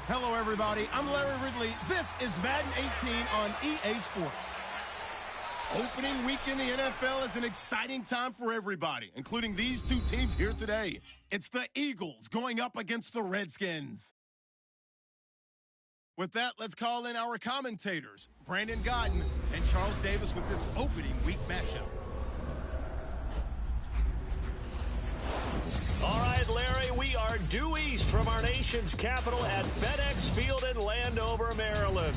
Hello, everybody. I'm Larry Ridley. This is Madden 18 on EA Sports. Opening week in the NFL is an exciting time for everybody, including these two teams here today. It's the Eagles going up against the Redskins. With that, let's call in our commentators, Brandon Godden and Charles Davis, with this opening week matchup. All right, Larry, we are due east from our nation's capital at FedEx Field in Landover, Maryland.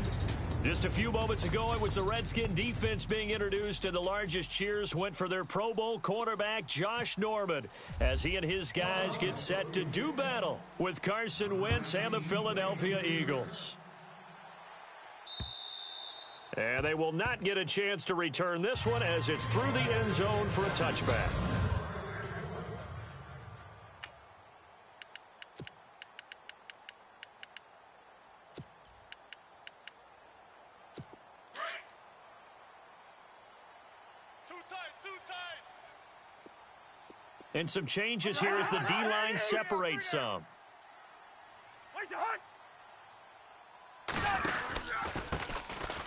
Just a few moments ago, it was the Redskin defense being introduced, and the largest cheers went for their Pro Bowl cornerback, Josh Norman, as he and his guys get set to do battle with Carson Wentz and the Philadelphia Eagles. And they will not get a chance to return this one as it's through the end zone for a touchback. And some changes here as the D-line separates some.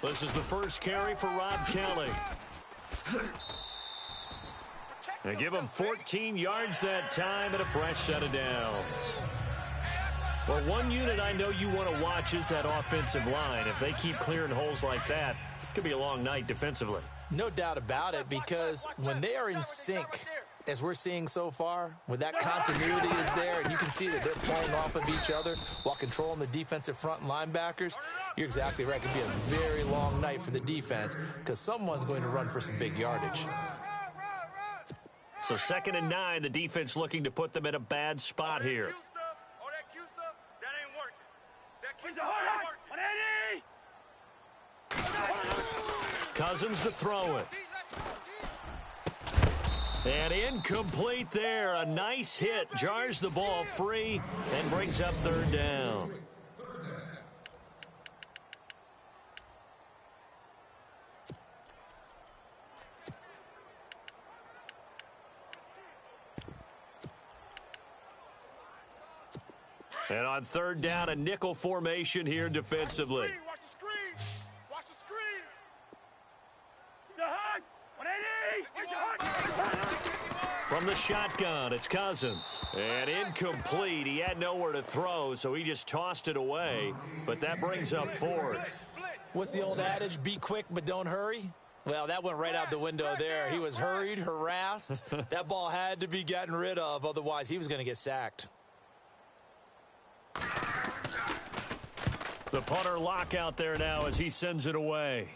This is the first carry for Rob Kelly. They give him 14 yards that time and a fresh set of downs. Well, one unit I know you want to watch is that offensive line. If they keep clearing holes like that, it could be a long night defensively. No doubt about it, because when they are in sync, as we're seeing so far, when that continuity is there and you can see that they're playing off of each other while controlling the defensive front and linebackers, you're exactly right. It could be a very long night for the defense because someone's going to run for some big yardage. So 2nd and 9, the defense looking to put them in a bad spot here. Cousins to throw it. And incomplete there. A nice hit. Jars the ball free and brings up 3rd down. And on 3rd down, a nickel formation here defensively. Watch the screen. Watch the screen. From the shotgun, it's Cousins. And incomplete. He had nowhere to throw, so he just tossed it away. But that brings up 4th. What's the old adage? Be quick, but don't hurry? Well, that went right out the window there. He was hurried, harassed. That ball had to be gotten rid of, otherwise he was going to get sacked. The punter lock out there now as he sends it away.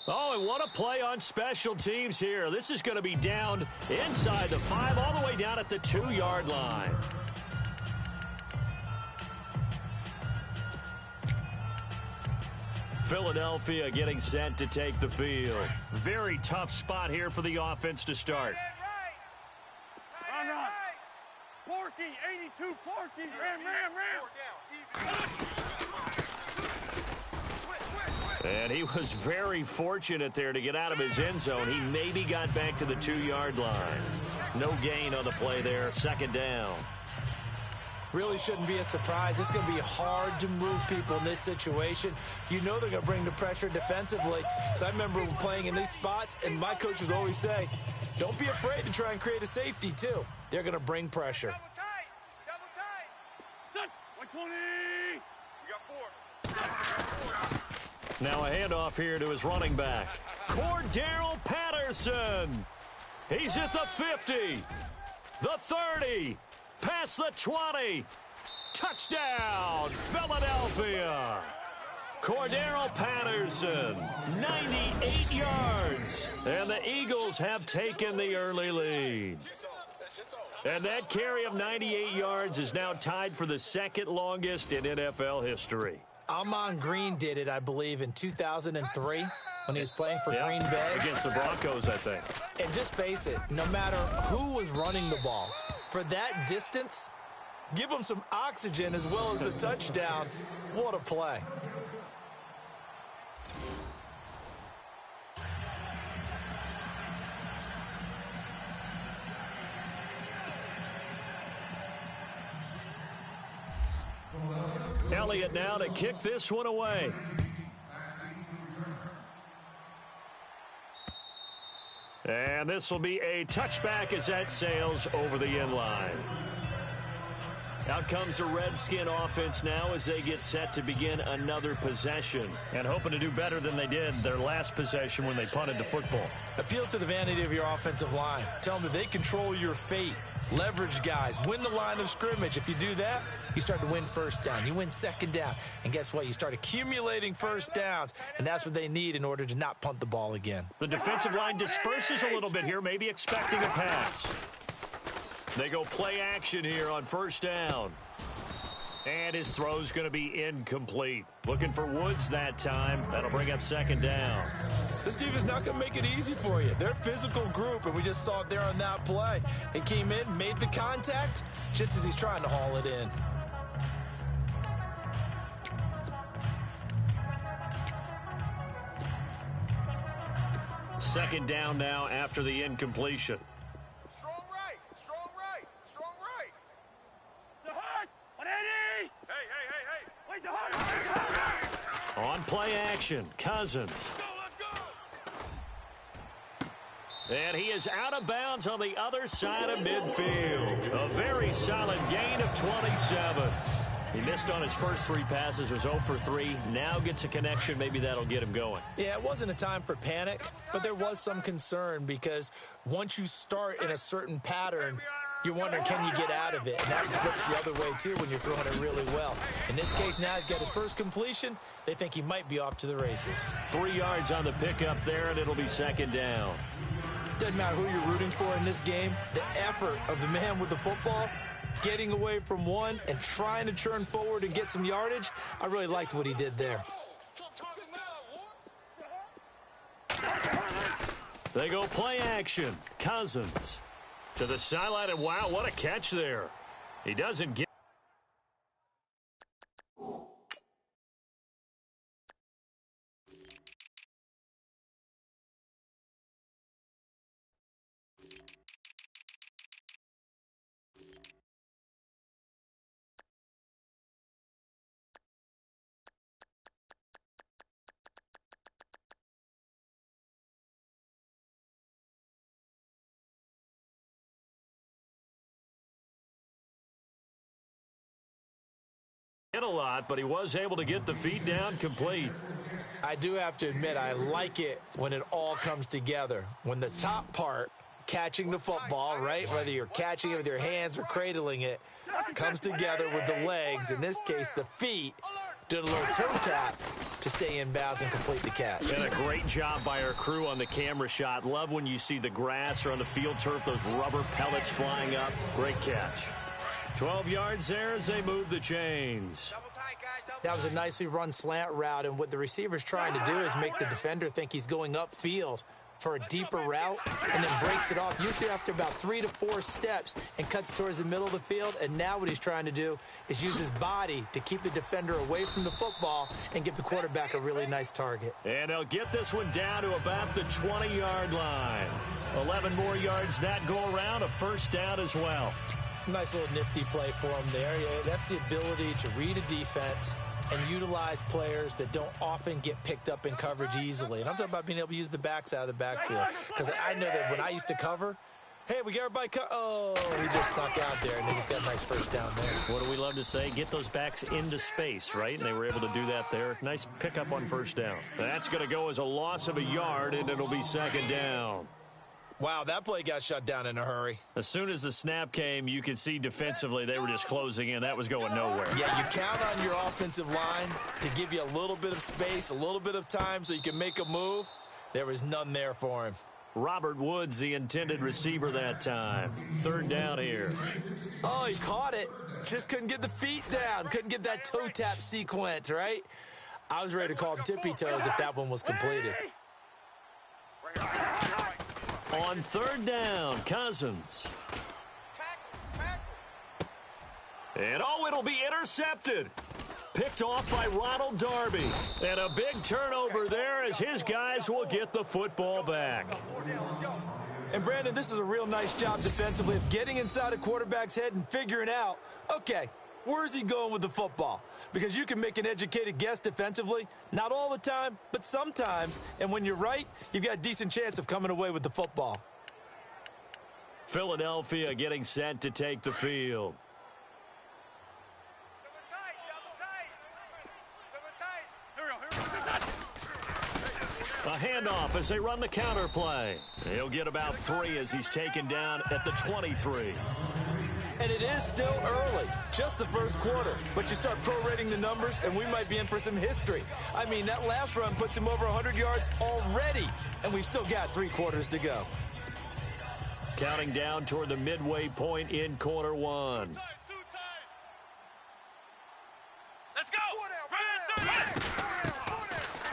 Oh, and what a play on special teams here. This is going to be down inside the 5, all the way down at the 2-yard line. Philadelphia getting set to take the field. Very tough spot here for the offense to start. Run. Porky, 82, Porky, ram. And he was very fortunate there to get out of his end zone. He maybe got back to the 2-yard line. No gain on the play there. 2nd down. Really shouldn't be a surprise. It's going to be hard to move people in this situation. You know they're going to bring the pressure defensively. So I remember playing in these spots, and my coaches always say, don't be afraid to try and create a safety, too. They're going to bring pressure. Double tight. 120. We got 4. Now a handoff here to his running back. Cordero Patterson. He's at the 50. The 30. Past the 20. Touchdown, Philadelphia. Cordero Patterson, 98 yards. And the Eagles have taken the early lead. And that carry of 98 yards is now tied for the 2nd longest in NFL history. Amon Green did it, I believe, in 2003 when he was playing for Green Bay. Against the Broncos, I think. And just face it, no matter who was running the ball, for that distance, give them some oxygen as well as the touchdown. What a play. Elliott now to kick this one away. And this will be a touchback as that sails over the end line. Out comes the Redskin offense now as they get set to begin another possession. And hoping to do better than they did their last possession when they punted the football. Appeal to the vanity of your offensive line. Tell them that they control your fate. Leverage guys. Win the line of scrimmage. If you do that, you start to win first down. You win second down. And guess what? You start accumulating first downs. And that's what they need in order to not punt the ball again. The defensive line disperses a little bit here, maybe expecting a pass. They go play action here on first down. And his throw's going to be incomplete. Looking for Woods that time. That'll bring up second down. This defense not going to make it easy for you. They're a physical group, and we just saw it there on that play. They came in, made the contact, just as he's trying to haul it in. Second down now after the incompletion. On play action, Cousins. And he is out of bounds on the other side of midfield. A very solid gain of 27. He missed on his first 3 passes, was 0 for 3. Now gets a connection. Maybe that'll get him going. Yeah, it wasn't a time for panic, but there was some concern because once you start in a certain pattern, you're wondering, can you get out of it? And that flips the other way, too, when you're throwing it really well. In this case, now he's got his first completion. They think he might be off to the races. 3 yards on the pickup there, and it'll be second down. Doesn't matter who you're rooting for in this game. The effort of the man with the football, getting away from one and trying to turn forward and get some yardage, I really liked what he did there. They go play action. Cousins to the sideline, and wow, what a catch there. He doesn't get. A lot, but he was able to get the feet down complete. I do have to admit, I like it when it all comes together. When the top part, catching the football, right, whether you're catching it with your hands or cradling it, comes together with the legs, in this case the feet, doing a little toe tap to stay in bounds and complete the catch. And a great job by our crew on the camera shot. Love when you see the grass or on the field turf, those rubber pellets flying up. Great catch. 12 yards there as they move the chains. That was a nicely run slant route, and what the receiver's trying to do is make the defender think he's going upfield for a deeper route and then breaks it off, usually after about 3 to 4 steps, and cuts towards the middle of the field. And now what he's trying to do is use his body to keep the defender away from the football and give the quarterback a really nice target. And they'll get this one down to about the 20-yard line. 11 more yards that go around, a first down as well. Nice little nifty play for him there. Yeah, that's the ability to read a defense and utilize players that don't often get picked up in coverage easily. And I'm talking about being able to use the backs out of the backfield. Because I know that when I used to cover, hey, we got everybody oh, he just snuck out there, and he just got a nice first down there. What do we love to say? Get those backs into space, right? And they were able to do that there. Nice pickup on first down. That's going to go as a loss of a yard, and it'll be second down. Wow, that play got shut down in a hurry. As soon as the snap came, you could see defensively they were just closing in. That was going nowhere. Yeah, you count on your offensive line to give you a little bit of space, a little bit of time so you can make a move. There was none there for him. Robert Woods, the intended receiver that time. Third down here. Oh, he caught it. Just couldn't get the feet down. Couldn't get that toe tap sequence, right? I was ready to call him tippy toes if that one was completed. On third down, Cousins. And it'll be intercepted. Picked off by Ronald Darby. And a big turnover there as his guys will get the football back. And Brandon, this is a real nice job defensively of getting inside a quarterback's head and figuring out, okay, Where's he going with the football? Because you can make an educated guess defensively, not all the time, but sometimes. And when you're right, you've got a decent chance of coming away with the football. Philadelphia getting set to take the field. A handoff as they run the counter play. He'll get about 3 as he's taken down at the 23. And it is still early, just the first quarter. But you start prorating the numbers, and we might be in for some history. I mean, that last run puts him over 100 yards already, and we've still got 3 quarters to go. Counting down toward the midway point in quarter 1. Let's go!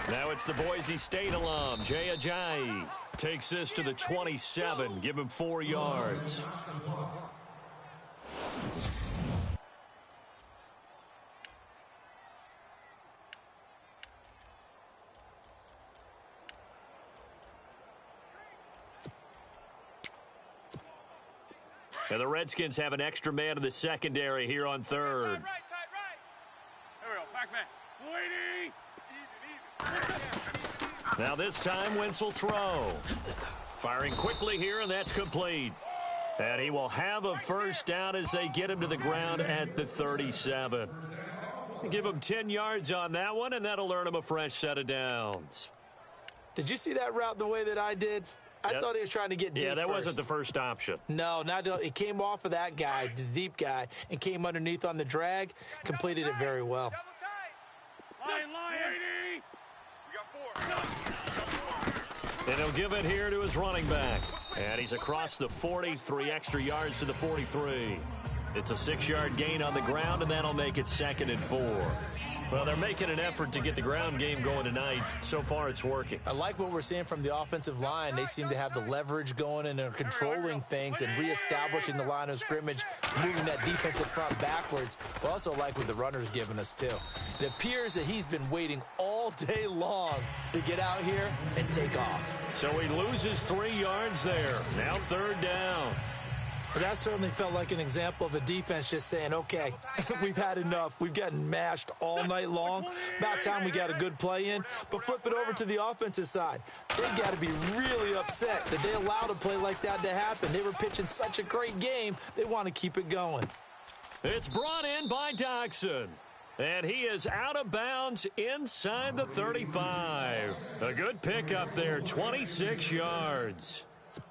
Now it's the Boise State alum, Jay Ajayi. Takes this to the 27, give him 4 yards. And the Redskins have an extra man in the secondary here on third. Right. There we go, back man. Now this time, Wentz will throw. Firing quickly here, and that's complete. And he will have a first down as they get him to the ground at the 37. Give him 10 yards on that one, and that'll earn him a fresh set of downs. Did you see that route the way that I did? I thought he was trying to get deep. Yeah, that first. wasn't the first option. No, it came off of that guy, the deep guy, and came underneath on the drag. Completed it very well. Line, 80. We got 4. And he'll give it here to his running back. And he's across the 40, 3 extra yards to the 43. It's a 6-yard gain on the ground, and that'll make it 2nd and 4. Well, they're making an effort to get the ground game going tonight. So far, it's working. I like what we're seeing from the offensive line. They seem to have the leverage going and are controlling things and reestablishing the line of scrimmage, moving that defensive front backwards. I also like what the runner's giving us, too. It appears that he's been waiting all day long to get out here and take off. So he loses 3 yards there. Now 3rd down. But that certainly felt like an example of a defense just saying, okay, we've had enough. We've gotten mashed all night long. About time we got a good play in. But flip it over to the offensive side. They got to be really upset that they allowed a play like that to happen. They were pitching such a great game, they want to keep it going. It's brought in by Doxson. And he is out of bounds inside the 35. A good pickup there, 26 yards.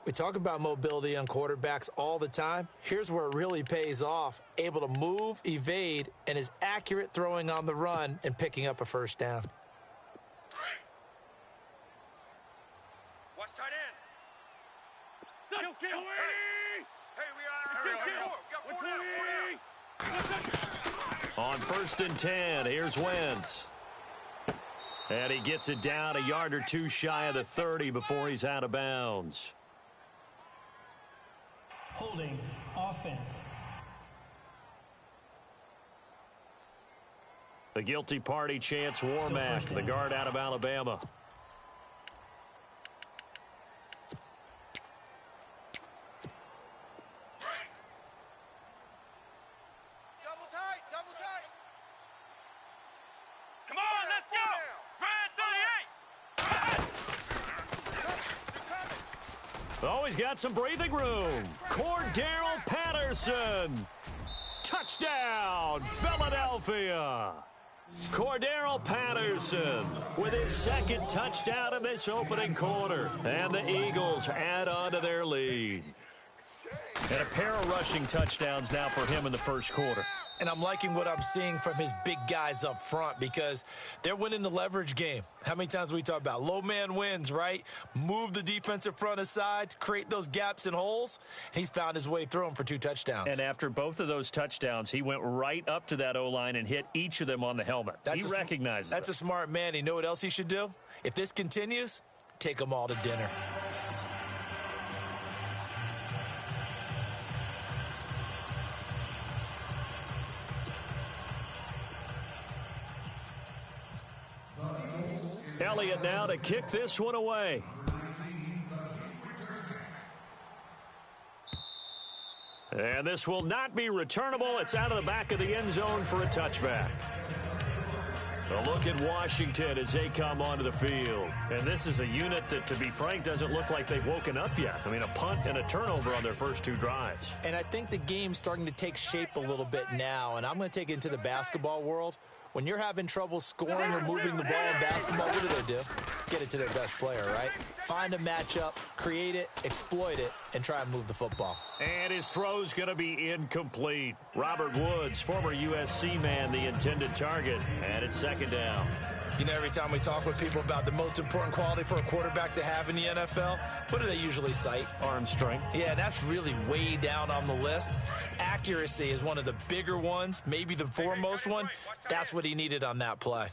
We talk about mobility on quarterbacks all the time. Here's where it really pays off. Able to move, evade, and is accurate throwing on the run and picking up a first down. Watch tight end. Hey, we got 4 down. On 1st and 10, here's Wentz. And he gets it down a yard or 2 shy of the 30 before he's out of bounds. Holding offense. The guilty party, Chance Warmack, the guard out of Alabama. Double tight. Come on, let's go. Oh, he's got some breathing room. Cordero Patterson. Touchdown, Philadelphia. Cordero Patterson with his 2nd touchdown in this opening quarter. And the Eagles add on to their lead. And a pair of rushing touchdowns now for him in the first quarter. And I'm liking what I'm seeing from his big guys up front because they're winning the leverage game. How many times we talk about low man wins, right? Move the defensive front aside, create those gaps and holes. He's found his way through them for 2 touchdowns. And after both of those touchdowns, he went right up to that O-line and hit each of them on the helmet. He recognizes That's a smart man. You know what else he should do? If this continues, take them all to dinner. Elliott now to kick this one away. And this will not be returnable. It's out of the back of the end zone for a touchback. A look at Washington as they come onto the field. And this is a unit that, to be frank, doesn't look like they've woken up yet. I mean, a punt and a turnover on their first two drives. And I think the game's starting to take shape a little bit now. And I'm going to take it into the basketball world. When you're having trouble scoring or moving the ball in basketball, what do? Get it to their best player, right? Find a matchup, create it, exploit it, and try and move the football. And his throw's going to be incomplete. Robert Woods, former USC man, the intended target. And it's second down. You know, every time we talk with people about the most important quality for a quarterback to have in the NFL, what do they usually cite? Arm strength. Yeah, that's really way down on the list. Accuracy is one of the bigger ones, maybe the foremost one. That's what he needed on that play.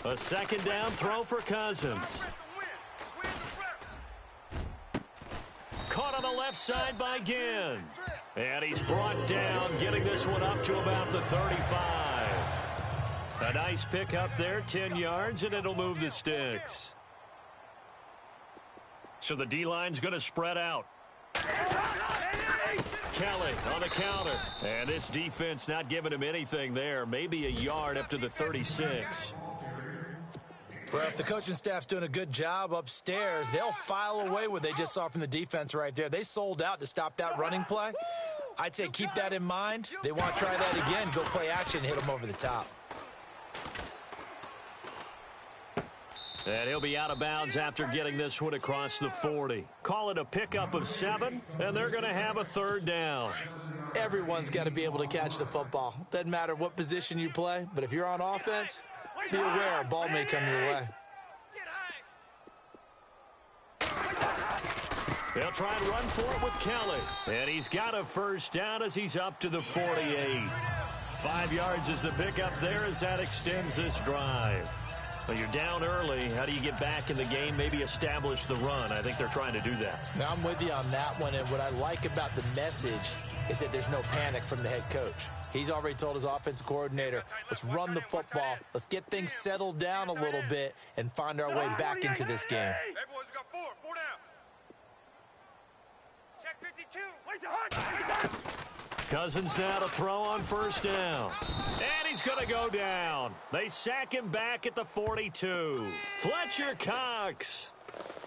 A second down throw for Cousins. Caught on the left side by Ginn. And he's brought down, getting this one up to about the 35. A nice pick up there, 10 yards, and it'll move the sticks. So the D-line's going to spread out. Kelly on the counter. And this defense not giving him anything there. Maybe a yard up to the 36. Well, if the coaching staff's doing a good job upstairs, they'll file away what they just saw from the defense right there. They sold out to stop that running play. I'd say keep that in mind. They want to try that again, go play action, hit them over the top. And he'll be out of bounds after getting this one across the 40. Call it a pickup of 7, and they're going to have a third down. Everyone's got to be able to catch the football. Doesn't matter what position you play, but if you're on offense, be aware a ball may come your way. They'll try and run for it with Kelly. And he's got a first down as he's up to the 48. 5 yards is the pickup there as that extends this drive. Well, you're down early. How do you get back in the game? Maybe establish the run. I think they're trying to do that. Now, I'm with you on that one, and what I like about the message is that there's no panic from the head coach. He's already told his offensive coordinator, let's run the football, let's get things settled down a little bit and find our way back into this game. Hey, boys, we got 4 down. Check 52. Cousins now to throw on first down. And he's going to go down. They sack him back at the 42. Fletcher Cox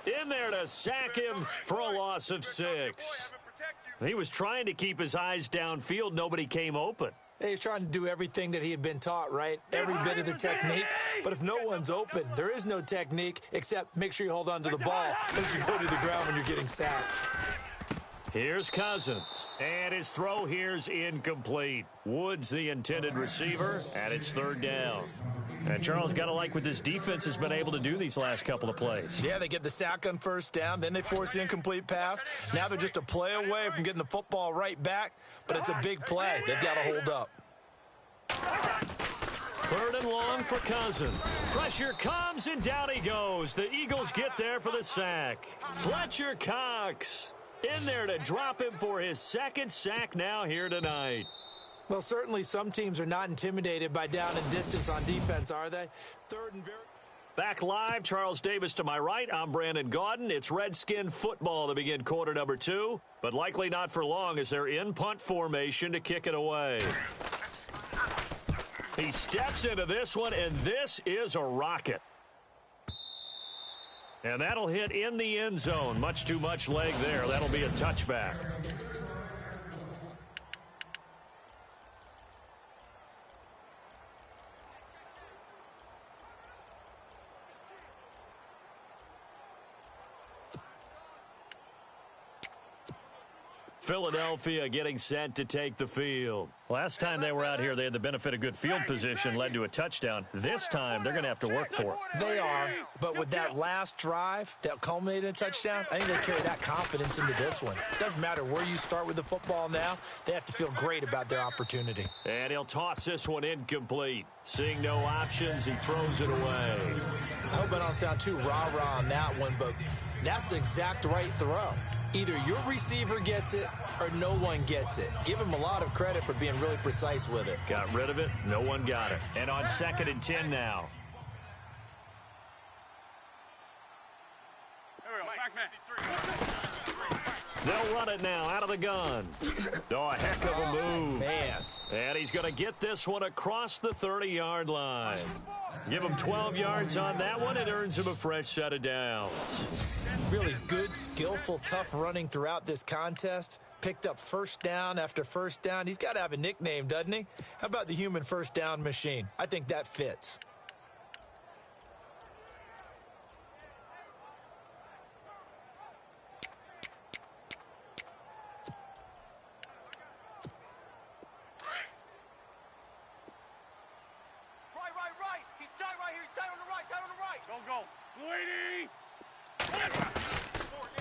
in there to sack him for a loss of 6. He was trying to keep his eyes downfield. Nobody came open. He's trying to do everything that he had been taught, right? Every bit of the technique. But if no one's open, there is no technique except make sure you hold on to the ball as you go to the ground when you're getting sacked. Here's Cousins. And his throw here's incomplete. Woods the intended receiver, and it's third down. And Charles, got to like what this defense has been able to do these last couple of plays. Yeah, they get the sack on first down, then they force the incomplete pass. Now they're just a play away from getting the football right back, but it's a big play. They've got to hold up. Third and long for Cousins. Pressure comes, and down he goes. The Eagles get there for the sack. Fletcher Cox in there to drop him for his second sack now here tonight. Well, certainly some teams are not intimidated by down and distance on defense, are they? Third and very... Back live, Charles Davis to my right. I'm Brandon Gaudin. It's Redskin football to begin quarter number 2, but likely not for long as they're in punt formation to kick it away. He steps into this one, and this is a rocket. And that'll hit in the end zone. Much too much leg there. That'll be a touchback. Philadelphia getting set to take the field. Last time they were out here, they had the benefit of good field position, led to a touchdown. This time, they're going to have to work for it. They are, but with that last drive that culminated in a touchdown, I think they carry that confidence into this one. It doesn't matter where you start with the football now. They have to feel great about their opportunity. And he'll toss this one incomplete. Seeing no options, he throws it away. I hope I don't sound too rah-rah on that one, but that's the exact right throw. Either your receiver gets it or no one gets it. Give him a lot of credit for being really precise with it. Got rid of it. No one got it. And on 2nd and 10 now. There we go. Back man. They'll run it now out of the gun. Oh, a heck of a move. Man. And he's going to get this one across the 30-yard line. Give him 12 yards on that one. It earns him a fresh set of downs. Really good, skillful, tough running throughout this contest. Picked up first down after first down. He's got to have a nickname, doesn't he? How about the human first down machine? I think that fits.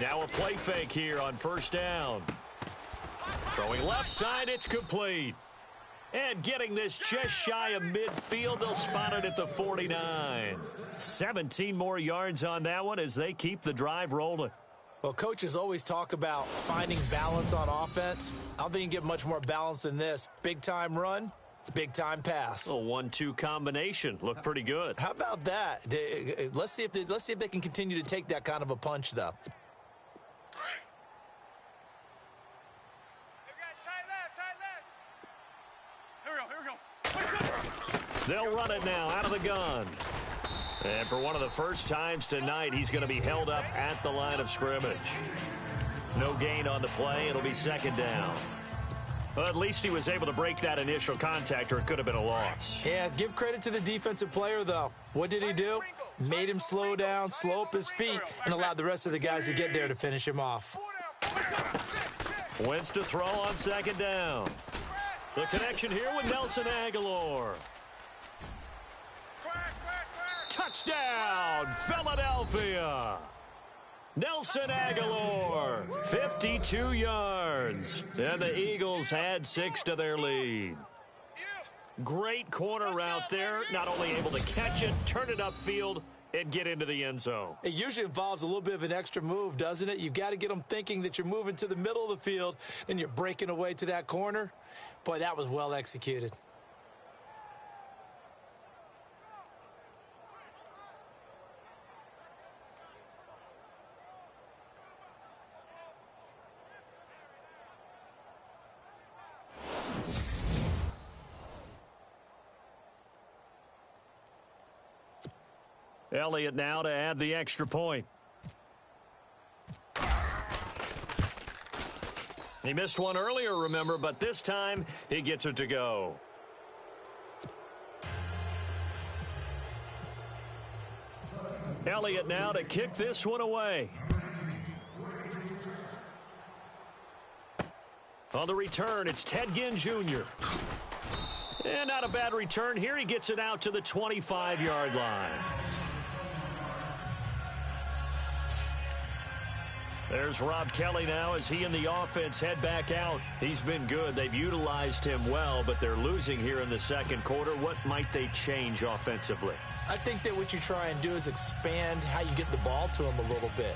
Now a play fake here on first down. Throwing left side, it's complete. And getting this just shy of midfield, they'll spot it at the 49. 17 more yards on that one as they keep the drive rolling. Well, coaches always talk about finding balance on offense. I don't think you can get much more balance than this. Big-time run, big-time pass. A 1-2 combination. Looked pretty good. How about that? Let's see if they can continue to take that kind of a punch, though. They'll run it now out of the gun. And for one of the first times tonight, he's going to be held up at the line of scrimmage. No gain on the play. It'll be second down. Well, at least he was able to break that initial contact, or it could have been a loss. Yeah, give credit to the defensive player, though. What did he do? Made him slow down, slow up his feet, and allowed the rest of the guys to get there to finish him off. Wentz to throw on second down. The connection here with Nelson Aguilar. Touchdown, Philadelphia. Nelson Aguilar, 52 yards. And the Eagles add 6 to their lead. Great corner route there. Not only able to catch it, turn it upfield, and get into the end zone. It usually involves a little bit of an extra move, doesn't it? You've got to get them thinking that you're moving to the middle of the field and you're breaking away to that corner. Boy, that was well executed. Elliott now to add the extra point. He missed one earlier, remember, but this time he gets it to go. Elliott now to kick this one away. On the return, it's Ted Ginn Jr. And not a bad return here. He gets it out to the 25-yard line. There's Rob Kelly now as he and the offense head back out. He's been good. They've utilized him well, but they're losing here in the second quarter. What might they change offensively? I think that what you try and do is expand how you get the ball to him a little bit.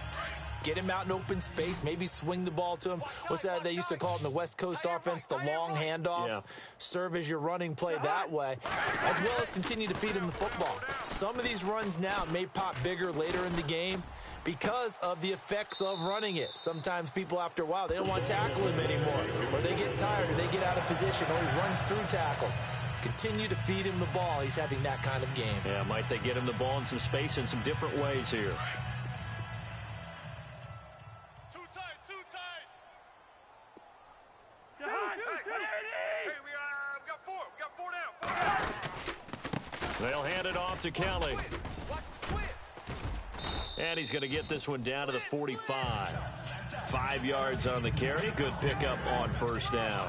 Get him out in open space, maybe swing the ball to him. What's that they used to call it in the West Coast offense, the long handoff? Yeah. Serve as your running play that way, as well as continue to feed him the football. Some of these runs now may pop bigger later in the game because of the effects of running it. Sometimes people, after a while, they don't want to tackle him anymore, or they get tired, or they get out of position, or he runs through tackles. Continue to feed him the ball. He's having that kind of game. Yeah, might they get him the ball in some space in some different ways here. They'll hand it off to Kelly. And he's going to get this one down to the 45. 5 yards on the carry. Good pickup on first down.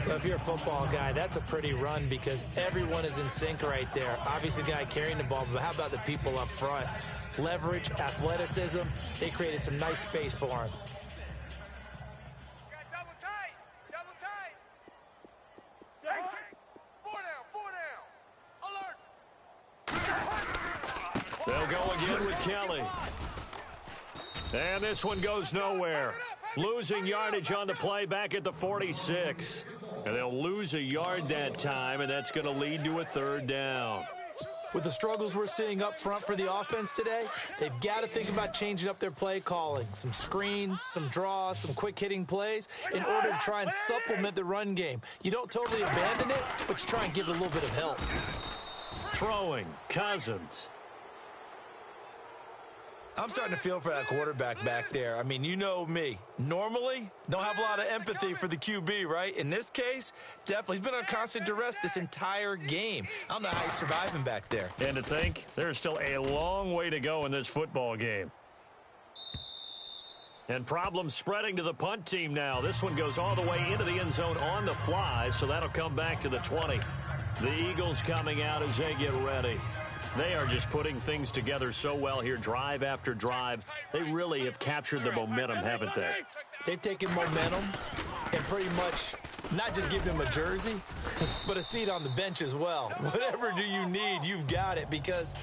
Well, if you're a football guy, that's a pretty run because everyone is in sync right there. Obviously, the guy carrying the ball, but how about the people up front? Leverage, athleticism. They created some nice space for him. They'll go again with Kelly. And this one goes nowhere. Losing yardage on the play back at the 46. And they'll lose a yard that time, and that's going to lead to a third down. With the struggles we're seeing up front for the offense today, they've got to think about changing up their play calling. Some screens, some draws, some quick-hitting plays in order to try and supplement the run game. You don't totally abandon it, but you try and give it a little bit of help. Throwing, Cousins. I'm starting to feel for that quarterback back there. I mean, you know me. Normally, don't have a lot of empathy for the QB, right? In this case, definitely. He's been on constant duress this entire game. I don't know how he's surviving back there. And to think, there's still a long way to go in this football game. And problems spreading to the punt team now. This one goes all the way into the end zone on the fly, so that'll come back to the 20. The Eagles coming out as they get ready. They are just putting things together so well here, drive after drive. They really have captured the momentum, haven't they? They've taken momentum and pretty much not just given him a jersey, but a seat on the bench as well. Whatever do you need, you've got it, because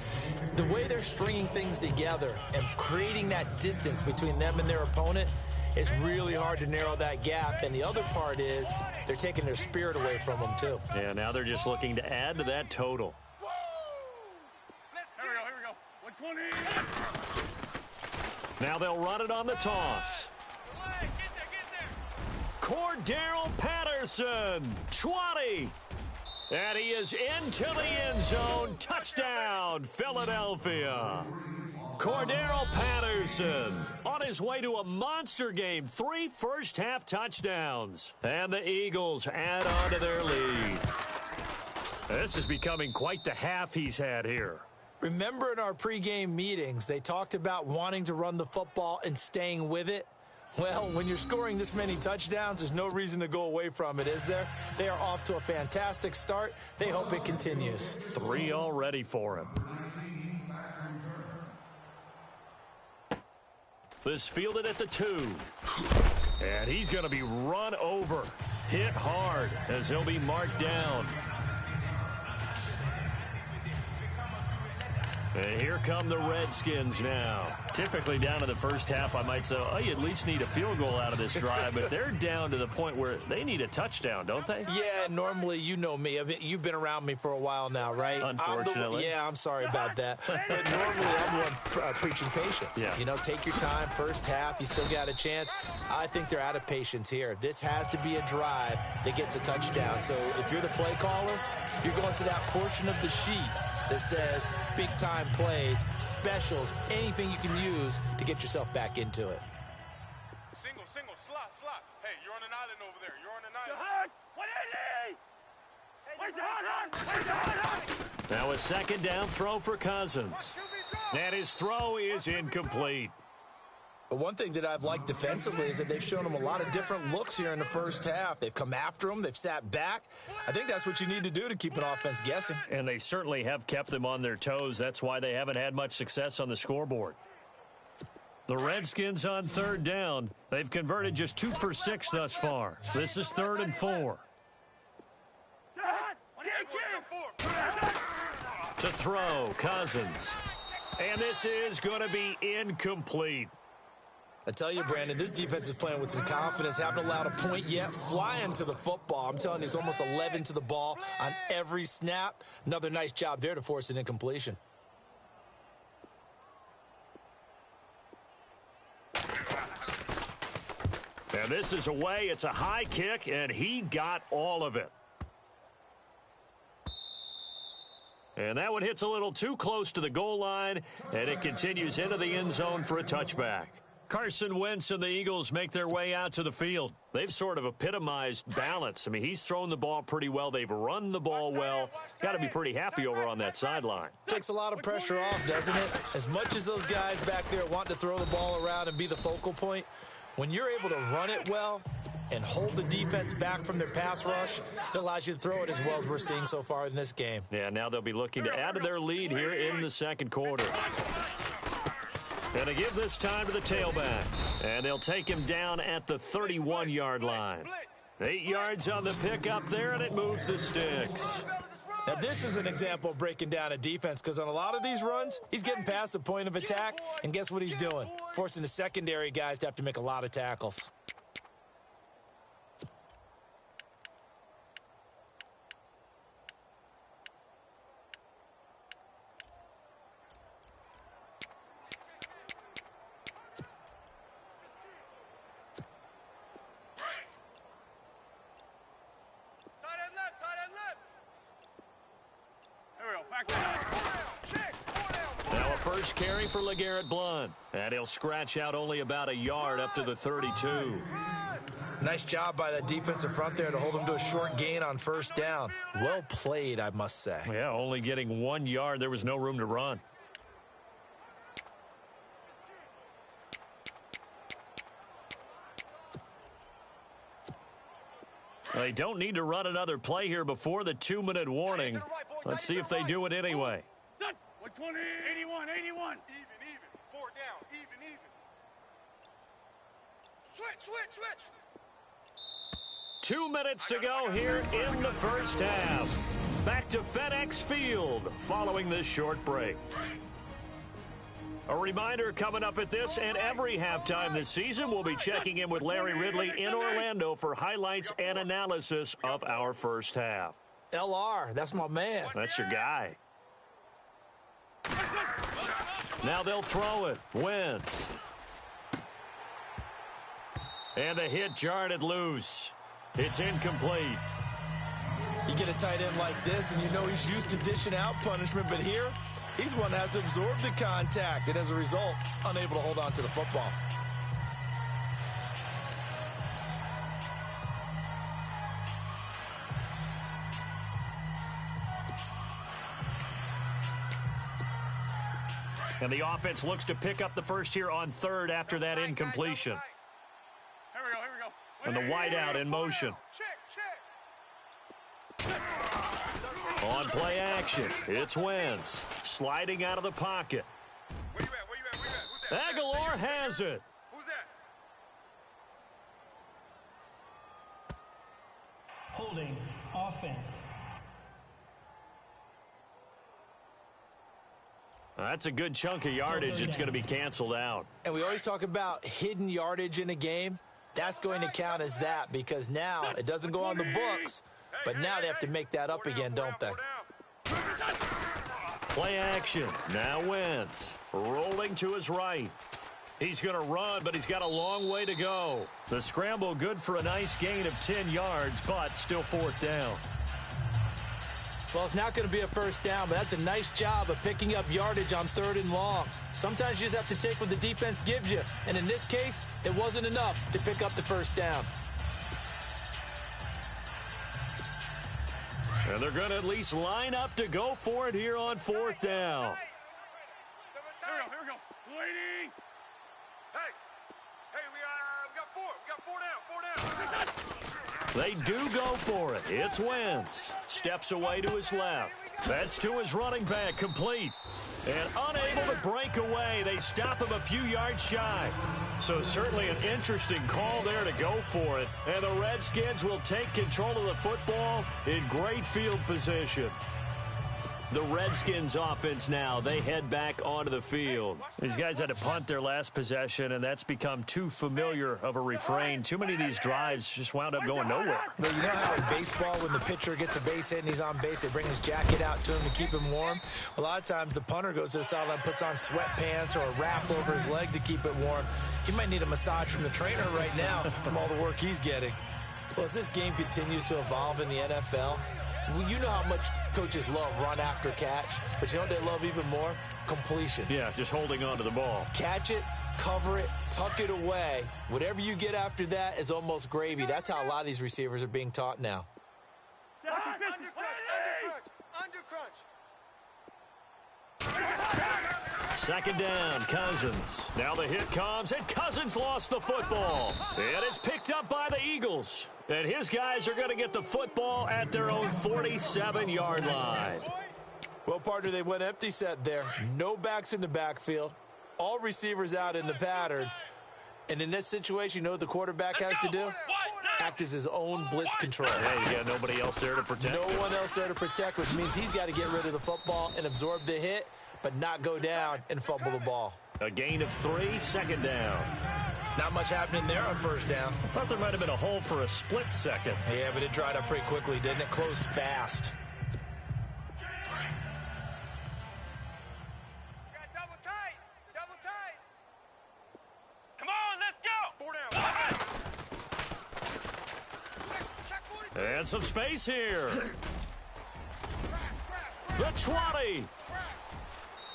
the way they're stringing things together and creating that distance between them and their opponent, it's really hard to narrow that gap. And the other part is they're taking their spirit away from them, too. Yeah, now they're just looking to add to that total. Now they'll run it on the toss. Cordero Patterson, 20. And he is into the end zone. Touchdown, Philadelphia. Cordero Patterson on his way to a monster game. 3 first-half touchdowns. And the Eagles add on to their lead. This is becoming quite the half he's had here. Remember in our pregame meetings, they talked about wanting to run the football and staying with it? Well, when you're scoring this many touchdowns, there's no reason to go away from it, is there? They are off to a fantastic start. They hope it continues. 3 already for him. This fielded at the 2. And he's going to be run over. Hit hard as he'll be marked down. And here come the Redskins now. Typically down to the first half, I might say, oh, you at least need a field goal out of this drive. But they're down to the point where they need a touchdown, don't they? Yeah, normally, you know me. I mean, you've been around me for a while now, right? Unfortunately. I'm sorry about that. But normally, I'm the one preaching patience. Yeah. You know, take your time. First half, you still got a chance. I think they're out of patience here. This has to be a drive that gets a touchdown. So if you're the play caller, you're going to that portion of the sheet that says big-time plays, specials, anything you can use to get yourself back into it. Single, slot. Hey, you're on an island over there. You're on an island. Now a second down throw for Cousins. And his throw is incomplete. But one thing that I've liked defensively is that they've shown him a lot of different looks here in the first half. They've come after him. They've sat back. I think that's what you need to do to keep an offense guessing. And they certainly have kept them on their toes. That's why they haven't had much success on the scoreboard. The Redskins on third down. They've converted just 2 for 6 thus far. This is 3rd and 4. To throw, Cousins. And this is going to be incomplete. I tell you, Brandon, this defense is playing with some confidence. Haven't allowed a point yet. Flying to the football. I'm telling you, it's almost 11 to the ball on every snap. Another nice job there to force an incompletion. And this is away. It's a high kick, and he got all of it. And that one hits a little too close to the goal line, and it continues into the end zone for a touchback. Carson Wentz and the Eagles make their way out to the field. They've sort of epitomized balance. I mean, he's thrown the ball pretty well. They've run the ball well. Got to be pretty happy over on that sideline. Takes a lot of pressure off, doesn't it? As much as those guys back there want to throw the ball around and be the focal point, when you're able to run it well and hold the defense back from their pass rush, it allows you to throw it as well as we're seeing so far in this game. Yeah, now they'll be looking to add to their lead here in the second quarter. And to give this time to the tailback. And they'll take him down at the 31-yard line. 8 yards on the pickup there, and it moves the sticks. Now, this is an example of breaking down a defense, because on a lot of these runs, he's getting past the point of attack, and guess what he's doing? Forcing the secondary guys to have to make a lot of tackles. first carry for LeGarrette Blount. And he'll scratch out only about a yard up to the 32. Nice job by that defensive front there to hold him to a short gain on first down. Well played, I must say. Yeah, only getting 1 yard. There was no room to run. They don't need to run another play here before the 2-minute warning. Let's see if they do it anyway. 120, 81, 81. Even. 4 down. Even. Switch. 2 minutes to go here in the first half. Back to FedEx Field following this short break. A reminder coming up at this and every halftime this season, we'll be checking in with Larry Ridley in Orlando for highlights and analysis of our first half. LR, that's my man. That's your guy. Now they'll throw it. Wentz. And the hit jarred it loose. It's incomplete. You get a tight end like this, and you know he's used to dishing out punishment, but here, he's the one that has to absorb the contact, and as a result, unable to hold on to the football. And the offense looks to pick up the first here on third after that incompletion. Here we go. And the wideout in motion. On play action, it's Wentz. Sliding out of the pocket. Where you at? Who's that? Aguilar has it. Who's that? Holding offense. That's a good chunk of yardage. It's going to be canceled out. And we always talk about hidden yardage in a game. That's going to count as that because now it doesn't go on the books, but now they have to make that up again, don't they? Play action. Now Wentz rolling to his right. He's going to run, but he's got a long way to go. The scramble good for a nice gain of 10 yards, but still fourth down. Well, it's not going to be a first down, but that's a nice job of picking up yardage on 3rd and long. Sometimes you just have to take what the defense gives you, and in this case, it wasn't enough to pick up the first down. And they're going to at least line up to go for it here on 4th down. Here we go. Waiting. Hey, we got 4. We got 4 down. They do go for it. It's Wentz. Steps away to his left. That's to his running back, complete. And unable to break away. They stop him a few yards shy. So certainly an interesting call there to go for it. And the Redskins will take control of the football in great field position. The Redskins offense now, they head back onto the field. These guys had to punt their last possession, and that's become too familiar of a refrain. Too many of these drives just wound up going nowhere. But you know how in baseball, when the pitcher gets a base hit and he's on base, they bring his jacket out to him to keep him warm? A lot of times the punter goes to the sideline, puts on sweatpants or a wrap over his leg to keep it warm. He might need a massage from the trainer right now from all the work he's getting. Well, as this game continues to evolve in the NFL, you know how much coaches love run after catch, but you know what they love even more? Completion. Yeah, just holding on to the ball. Catch it, cover it, tuck it away. Whatever you get after that is almost gravy. That's how a lot of these receivers are being taught now. Second down, Cousins. Now the hit comes, and Cousins lost the football. And it's picked up by the Eagles. And his guys are going to get the football at their own 47-yard line. Well, partner, they went empty set there. No backs in the backfield. All receivers out in the pattern. And in this situation, you know what the quarterback has to do? Act as his own blitz control. Yeah, you got nobody else there to protect. No one else there to protect, which means he's got to get rid of the football and absorb the hit, but not go down and fumble the ball. A gain of 3, second down. Not much happening there on first down. I thought there might have been a hole for a split second. Yeah, but it dried up pretty quickly, didn't it? Closed fast. Double tight. Come on, let's go. 4 down. And some space here. The 20.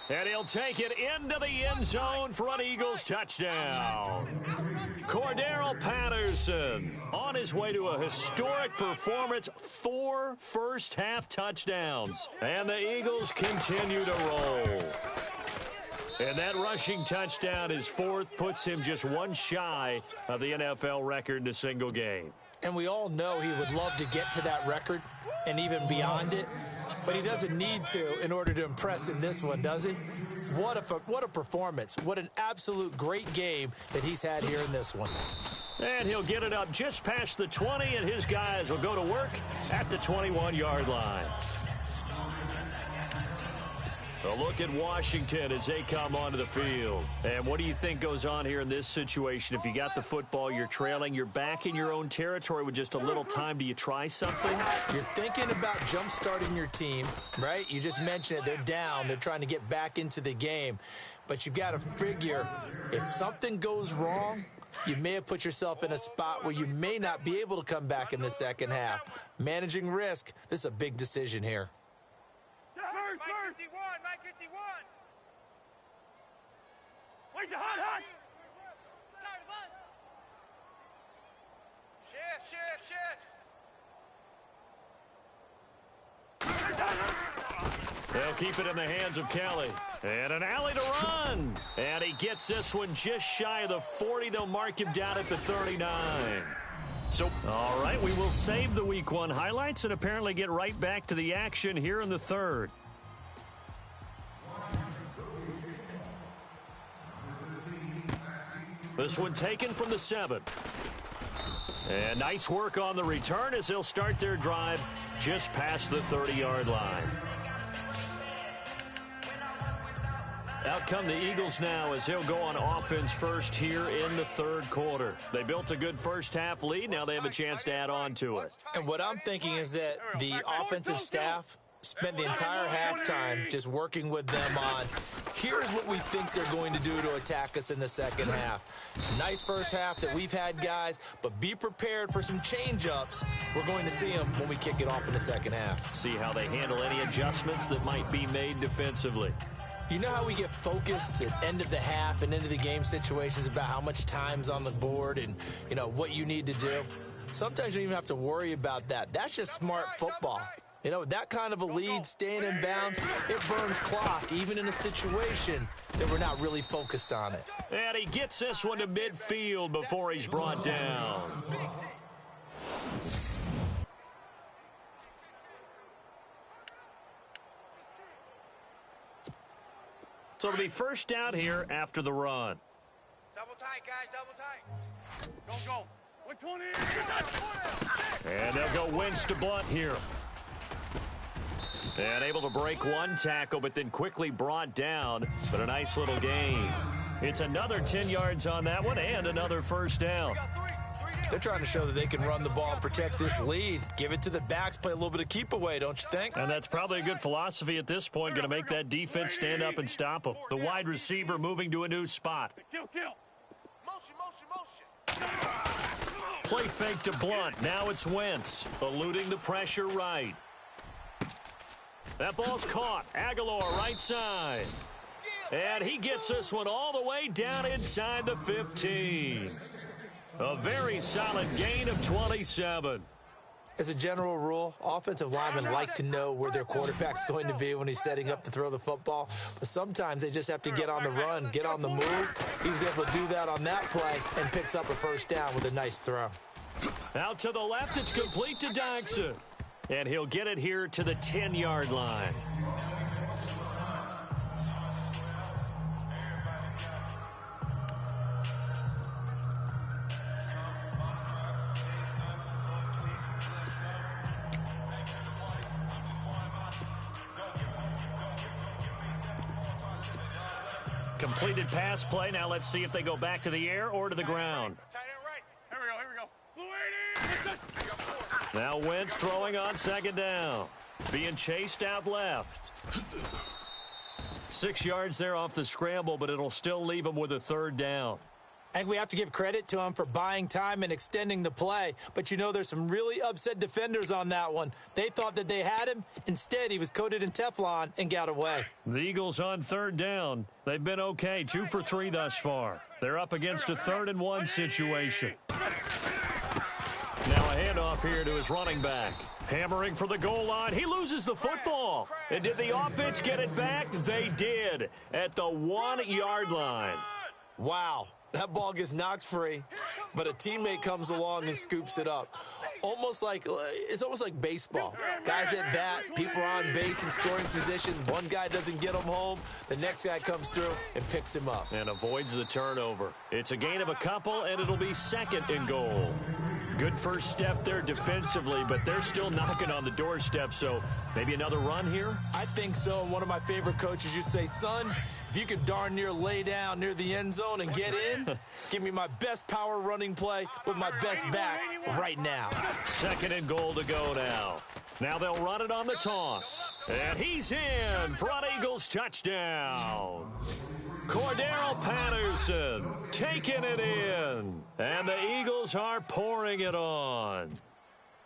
And he'll take it into the end zone for an Eagles touchdown. Cordero Patterson on his way to a historic performance, 4 first-half touchdowns. And the Eagles continue to roll. And that rushing touchdown, his 4th, puts him just one shy of the NFL record in a single game. And we all know he would love to get to that record and even beyond it, but he doesn't need to in order to impress in this one, does he? What a performance. What an absolute great game that he's had here in this one. And he'll get it up just past the 20, and his guys will go to work at the 21-yard line. A look at Washington as they come onto the field. And what do you think goes on here in this situation? If you got the football, you're trailing, you're back in your own territory with just a little time. Do you try something? You're thinking about jump-starting your team, right? You just mentioned it. They're down. They're trying to get back into the game. But you've got to figure if something goes wrong, you may have put yourself in a spot where you may not be able to come back in the second half. Managing risk, this is a big decision here. Mike 51, Mike 51. Where's the hot? Shift. They'll keep it in the hands of Kelly. And an alley to run. And he gets this one just shy of the 40. They'll mark him down at the 39. So, all right, we will save the Week 1 highlights and apparently get right back to the action here in the 3rd. This one taken from the 7. And nice work on the return as they'll start their drive just past the 30-yard line. Out come the Eagles now as they'll go on offense first here in the 3rd quarter. They built a good first-half lead. Now they have a chance to add on to it. And what I'm thinking is that the offensive staff spent the entire halftime just working with them on, here's what we think they're going to do to attack us in the second half. Nice first half that we've had, guys, but be prepared for some change-ups. We're going to see them when we kick it off in the second half. See how they handle any adjustments that might be made defensively. You know how we get focused at end of the half and into the game situations about how much time's on the board and, you know, what you need to do? Sometimes you don't even have to worry about that. That's just smart football. You know, that kind of a lead, staying in bounds, it burns clock, even in a situation that we're not really focused on it. And he gets this one to midfield before he's brought down. So it'll be first down here after the run. Double tight, guys, double tight. Go. 120. And they'll go Wentz to Blunt here. And able to break one tackle, but then quickly brought down. But a nice little gain. It's another 10 yards on that one and another first down. They're trying to show that they can run the ball and protect this lead. Give it to the backs, play a little bit of keep away, don't you think? And that's probably a good philosophy at this point, going to make that defense stand up and stop them. The wide receiver moving to a new spot. Motion. Play fake to Blunt. Now it's Wentz, eluding the pressure right. That ball's caught. Aguilar right side. And he gets this one all the way down inside the 15. A very solid gain of 27. As a general rule, offensive linemen like to know where their quarterback's going to be when he's setting up to throw the football. But sometimes they just have to get on the run, get on the move. He was able to do that on that play and picks up a first down with a nice throw. Out to the left, it's complete to Dykson. And he'll get it here to the 10-yard line. Completed pass play. Now let's see if they go back to the air or to the ground. Tight end right. Here we go. Now Wentz throwing on second down. Being chased out left. 6 yards there off the scramble, but it'll still leave him with a third down. I think we have to give credit to him for buying time and extending the play. But, you know, there's some really upset defenders on that one. They thought that they had him. Instead, he was coated in Teflon and got away. The Eagles on third down. They've been okay, 2 for 3 thus far. They're up against a 3rd-and-1 situation. Now a handoff here to his running back. Hammering for the goal line. He loses the football. And did the offense get it back? They did at the 1-yard line. Wow. That ball gets knocked free, but a teammate comes along and scoops it up. It's almost like baseball. Guys at bat, people are on base in scoring position. One guy doesn't get him home. The next guy comes through and picks him up. And avoids the turnover. It's a gain of a couple, and it'll be 2nd and goal. Good first step there defensively, but they're still knocking on the doorstep, so maybe another run here? I think so. And one of my favorite coaches used to say, son, if you could darn near lay down near the end zone and get in, give me my best power running play with my best back right now. 2nd and goal to go now. Now they'll run it on the toss. And he's in for an Eagles touchdown. Cordero Patterson taking it in. And the Eagles are pouring it on.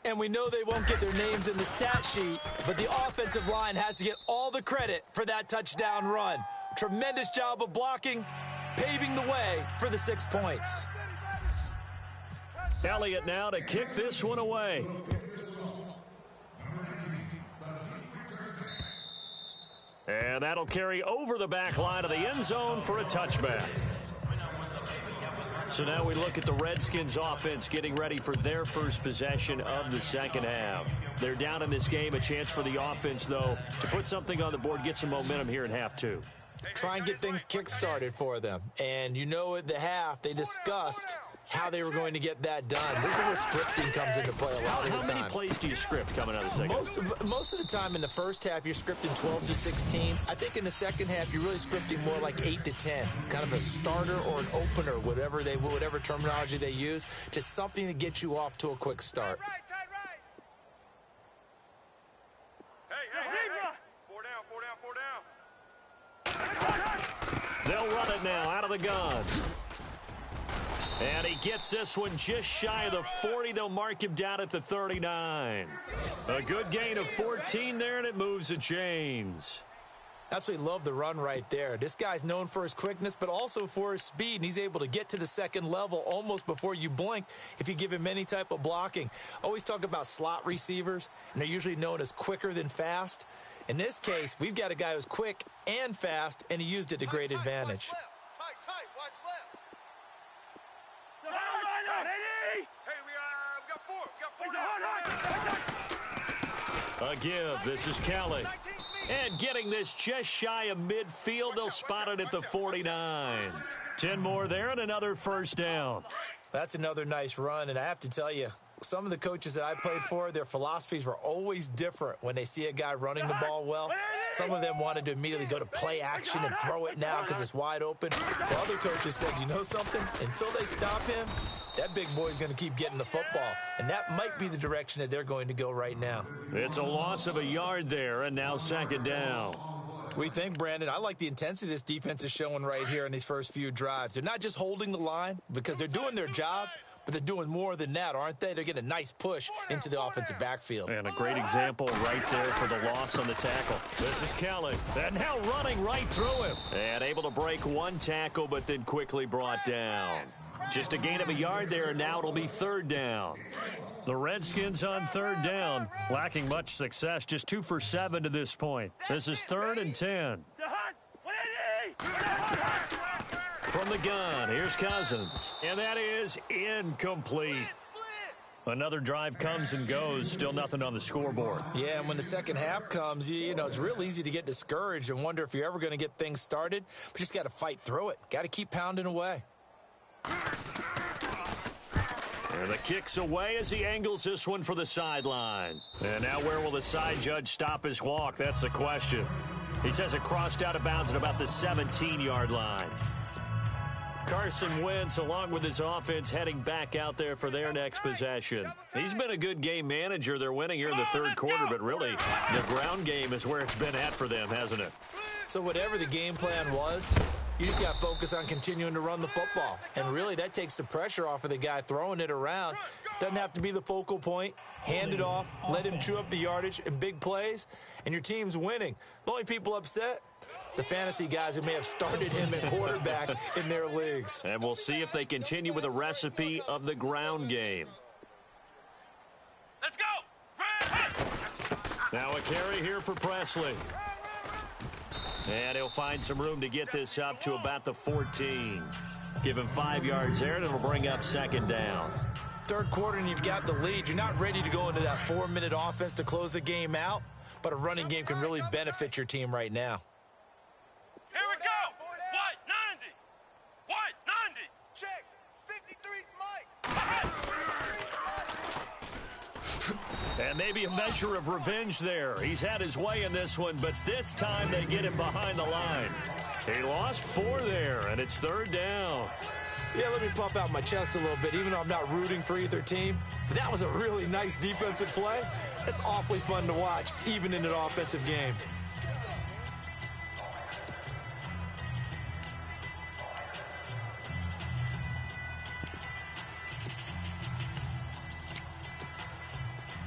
And we know they won't get their names in the stat sheet, but the offensive line has to get all the credit for that touchdown run. Tremendous job of blocking, paving the way for the 6 points. Elliott now to kick this one away. And that'll carry over the back line of the end zone for a touchback. So now we look at the Redskins offense getting ready for their first possession of the second half. They're down in this game. A chance for the offense, though, to put something on the board, get some momentum here in half 2. Try and get things kick-started for them. And you know at the half, they discussed how they were going to get that done. This is where scripting comes into play a lot of the time. How many plays do you script coming out of the second? Most of the time in the first half, you're scripting 12 to 16. I think in the second half, you're really scripting more like 8 to 10. Kind of a starter or an opener, whatever terminology they use. Just something to get you off to a quick start. Hey. 4 down. They'll run it now out of the gun. And he gets this one just shy of the 40. They'll mark him down at the 39. A good gain of 14 there, and it moves the chains. Absolutely love the run right there. This guy's known for his quickness, but also for his speed, and he's able to get to the second level almost before you blink if you give him any type of blocking. Always talk about slot receivers, and they're usually known as quicker than fast. In this case, we've got a guy who's quick and fast, and he used it to great advantage. Tight, watch left. We got 4. A give. This is Kelly. And getting this just shy of midfield. They'll spot it at the 49. 10 more there and another first down. That's another nice run, and I have to tell you, some of the coaches that I played for, their philosophies were always different when they see a guy running the ball well. Some of them wanted to immediately go to play action and throw it now because it's wide open. The other coaches said, you know something? Until they stop him, that big boy's going to keep getting the football. And that might be the direction that they're going to go right now. It's a loss of a yard there, and now 2nd down. We think, Brandon, I like the intensity this defense is showing right here in these first few drives. They're not just holding the line because they're doing their job, but they're doing more than that, aren't they? They're getting a nice push into the offensive backfield. And a great example right there for the loss on the tackle. This is Kelly. And now running right through him. And able to break one tackle, but then quickly brought down. Just a gain of a yard there, and now it'll be 3rd down. The Redskins on 3rd down, lacking much success, just 2 for 7 to this point. This is 3rd and 10. From the gun, here's Cousins. And that is incomplete. Another drive comes and goes, still nothing on the scoreboard. Yeah, and when the second half comes, you know, it's real easy to get discouraged and wonder if you're ever going to get things started. But you just got to fight through it. Got to keep pounding away. And the kick's away as he angles this one for the sideline. And now where will the side judge stop his walk? That's the question. He says it crossed out of bounds at about the 17-yard line. Carson Wentz, along with his offense, heading back out there for their next possession. He's been a good game manager. They're winning here in the 3rd quarter, but really the ground game is where it's been at for them, hasn't it? So whatever the game plan was, You just got to focus on continuing to run the football. And really, that takes the pressure off of the guy throwing it around. Doesn't have to be the focal point. Hand it off, let him chew up the yardage in big plays, and your team's winning. The only people upset, the fantasy guys who may have started him at quarterback in their leagues. And we'll see if they continue with the recipe of the ground game. Let's go! Now a carry here for Presley. And he'll find some room to get this up to about the 14. Give him 5 yards there, and it'll bring up second down. Third quarter, and you've got the lead. You're not ready to go into that 4-minute offense to close the game out, but a running game can really benefit your team right now. Here we go! What? 90! What? 90! Check! 53's Mike! And maybe a measure of revenge there. He's had his way in this one, but this time they get him behind the line. He lost 4 there, and it's third down. Yeah, let me puff out my chest a little bit, even though I'm not rooting for either team. But that was a really nice defensive play. It's awfully fun to watch, even in an offensive game.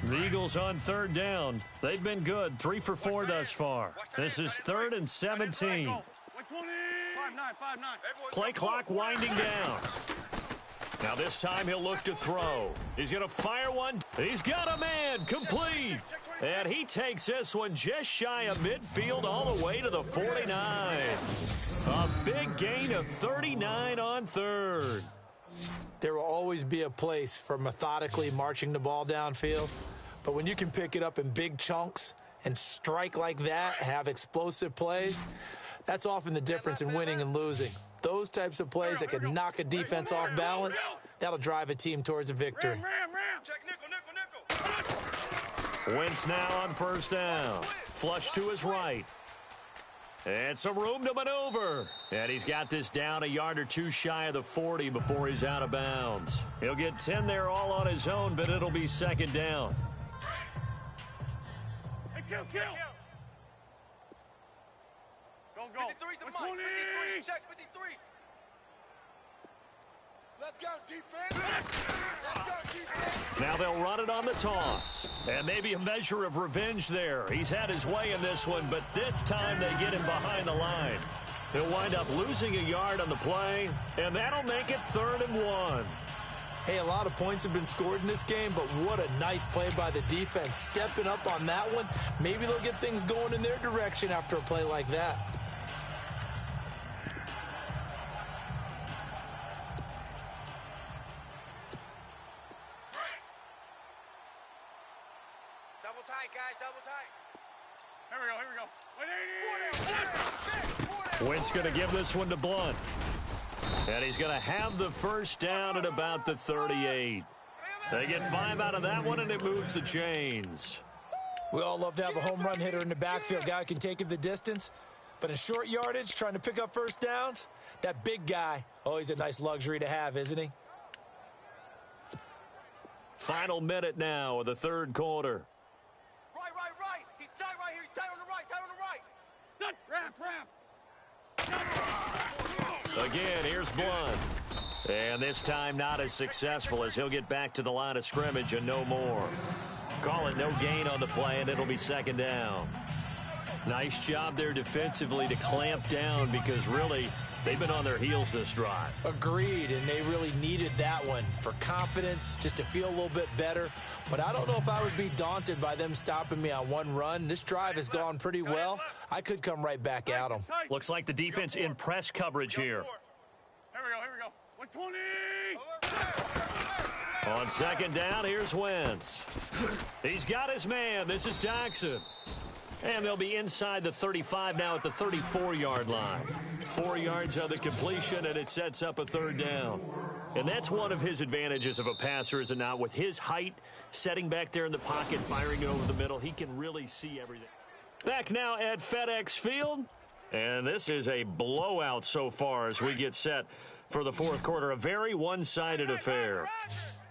The Eagles on third down. They've been good, 3 for 4 thus far. This is 3rd and 17. Play clock winding down. Now this time he'll look to throw. He's going to fire one. He's got a man, complete. And he takes this one just shy of midfield all the way to the 49. A big gain of 39 on third. There will always be a place for methodically marching the ball downfield. But when you can pick it up in big chunks and strike like that, have explosive plays, that's often the difference in winning and losing. Those types of plays that can knock a defense off balance, that'll drive a team towards a victory. Wentz now on first down. Flush to his right. And some room to maneuver. And he's got this down a yard or 2 shy of the 40 before he's out of bounds. He'll get 10 there all on his own, but it'll be second down. Hey, kill. Go. 53's the Mike. 53. Check 53. Let's go, defense. Let's go, defense. Now they'll run it on the toss. And maybe a measure of revenge there. He's had his way in this one, but this time they get him behind the line. He'll wind up losing a yard on the play, and that'll make it 3rd and 1. Hey, a lot of points have been scored in this game, but what a nice play by the defense. Stepping up on that one, maybe they'll get things going in their direction after a play like that. Double tight, guys, double tight. Here we go. Wentz going to give this one to Blunt. And he's going to have the first down at about the 38. They get 5 out of that one, and it moves the chains. We all love to have a home run hitter in the backfield. Guy who can take it the distance. But in short yardage, trying to pick up first downs, that big guy, always a nice luxury to have, isn't he? Final minute now of the third quarter. Right. He's tight right here. He's tight on the right. Ramp. Again, here's Blunt. And this time not as successful as he'll get back to the line of scrimmage and no more. Call it no gain on the play, and it'll be second down. Nice job there defensively to clamp down because really they've been on their heels this drive. Agreed, and they really needed that one for confidence, just to feel a little bit better. But I don't know if I would be daunted by them stopping me on one run. This drive has gone pretty well. I could come right back at them. Looks like the defense in press coverage here. Here we go. 120. On second down, here's Wentz. He's got his man. This is Jackson. And they'll be inside the 35 now at the 34-yard line. 4 yards on the completion, and it sets up a third down. And that's one of his advantages of a passer, is it not? With his height, setting back there in the pocket, firing it over the middle, he can really see everything. Back now at FedEx Field. And this is a blowout so far as we get set for the fourth quarter. A very one-sided affair.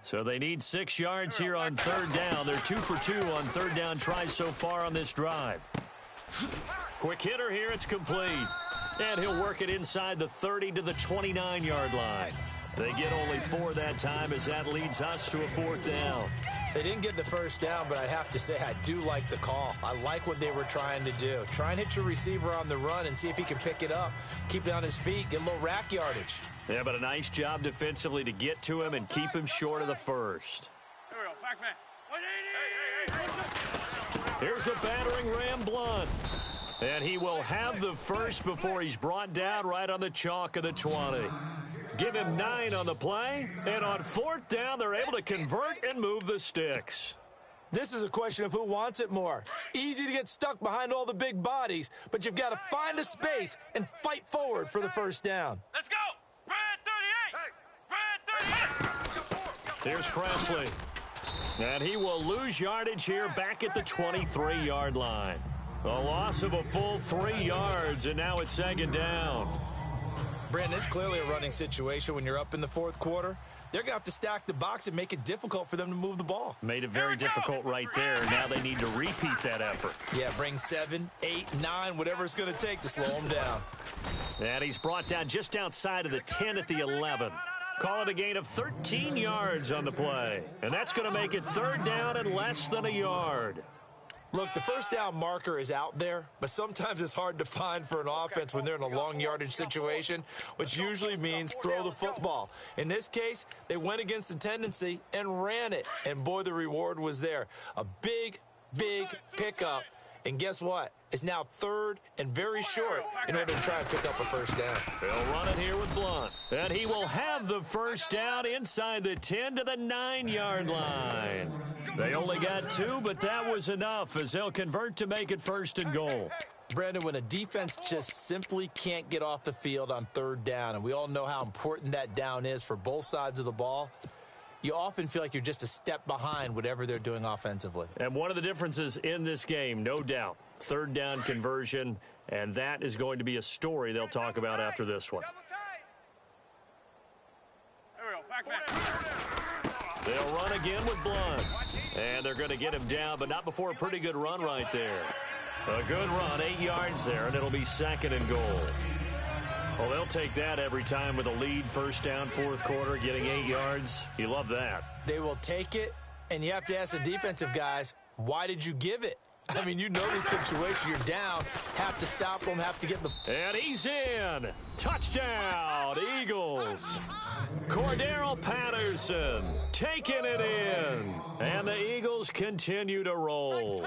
So they need 6 yards here on third down. They're 2 for 2 on third down tries so far on this drive. Quick hitter here. It's complete. And he'll work it inside the 30 to the 29-yard line. They get only 4 that time as that leads us to a 4th down. They didn't get the first down, but I have to say I do like the call. I like what they were trying to do. Try and hit your receiver on the run and see if he can pick it up. Keep it on his feet, get a little rack yardage. Yeah, but a nice job defensively to get to him and keep him short of the first. Here we go. Back man. 180. Here's the battering ram Blunt. And he will have the first before he's brought down right on the chalk of the 20. Give him 9 on the play, and on 4th down, they're able to convert and move the sticks. This is a question of who wants it more. Easy to get stuck behind all the big bodies, but you've got to find a space and fight forward for the first down. Let's go. Red 38. Red 38. Here's Presley. And he will lose yardage here back at the 23-yard line. A loss of a full 3 yards, and now it's 2nd down. Brandon, it's clearly a running situation when you're up in the 4th quarter. They're going to have to stack the box and make it difficult for them to move the ball. Made it very difficult right there. Now they need to repeat that effort. Yeah, bring 7, 8, 9, whatever it's going to take to slow them down. And he's brought down just outside of the 10 at the 11. Call it a gain of 13 yards on the play. And that's going to make it 3rd down and less than a yard. Look, the first down marker is out there, but sometimes it's hard to find for an offense when they're in a long yardage situation, which usually means throw the football. In this case, they went against the tendency and ran it, and boy, the reward was there. A big, big pickup, and guess what? It's now 3rd and very short in order to try and pick up a first down. He'll run it here with Blunt, and he will have the first down inside the 10 to the 9-yard line. They only got 2, but that was enough as they'll convert to make it 1st and goal. Brandon, when a defense just simply can't get off the field on 3rd down, and we all know how important that down is for both sides of the ball, you often feel like you're just a step behind whatever they're doing offensively. And one of the differences in this game, no doubt, 3rd down conversion, and that is going to be a story they'll talk about after this one. Here we go. Back man. They'll run again with Blunt. And they're going to get him down, but not before a pretty good run right there. A good run, 8 yards there, and it'll be 2nd and goal. Well, they'll take that every time with a lead, 1st down, 4th quarter, getting 8 yards. You love that. They will take it, and you have to ask the defensive guys, why did you give it? I mean, you know the situation. You're down. Have to stop them, have to get the... And he's in. Touchdown, Eagles. Cordero Patterson taking it in. And the Eagles continue to roll.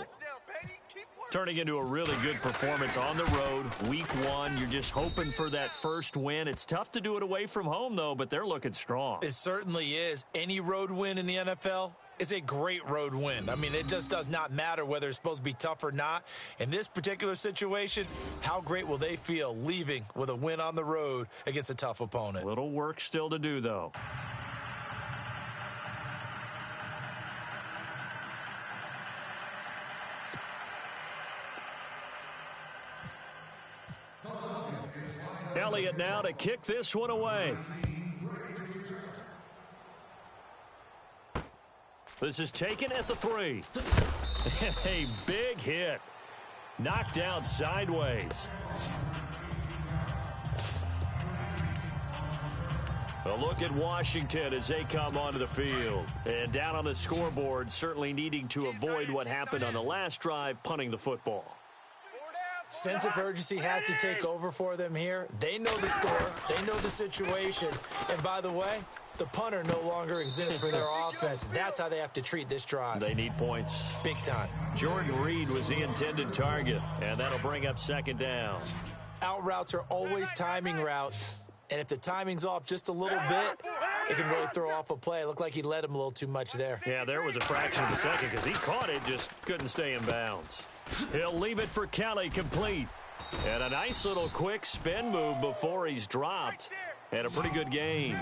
Turning into a really good performance on the road, week 1. You're just hoping for that first win. It's tough to do it away from home, though, but they're looking strong. It certainly is. Any road win in the NFL is a great road win. I mean, it just does not matter whether it's supposed to be tough or not. In this particular situation, how great will they feel leaving with a win on the road against a tough opponent? Little work still to do, though. Elliott now to kick this one away. This is taken at the 3. A big hit. Knocked down sideways. A look at Washington as they come onto the field. And down on the scoreboard, certainly needing to avoid what happened on the last drive, punting the football. Sense of urgency has to take over for them here. They know the score. They know the situation. And by the way, the punter no longer exists for their offense. That's how they have to treat this drive. They need points. Big time. Jordan Reed was the intended target, and that'll bring up 2nd down. Out routes are always timing routes. And if the timing's off just a little bit, it can really throw off a play. It looked like he led him a little too much there. Yeah, there was a fraction of a second because he caught it, just couldn't stay in bounds. He'll leave it for Kelly, complete. And a nice little quick spin move before he's dropped. And a pretty good gain.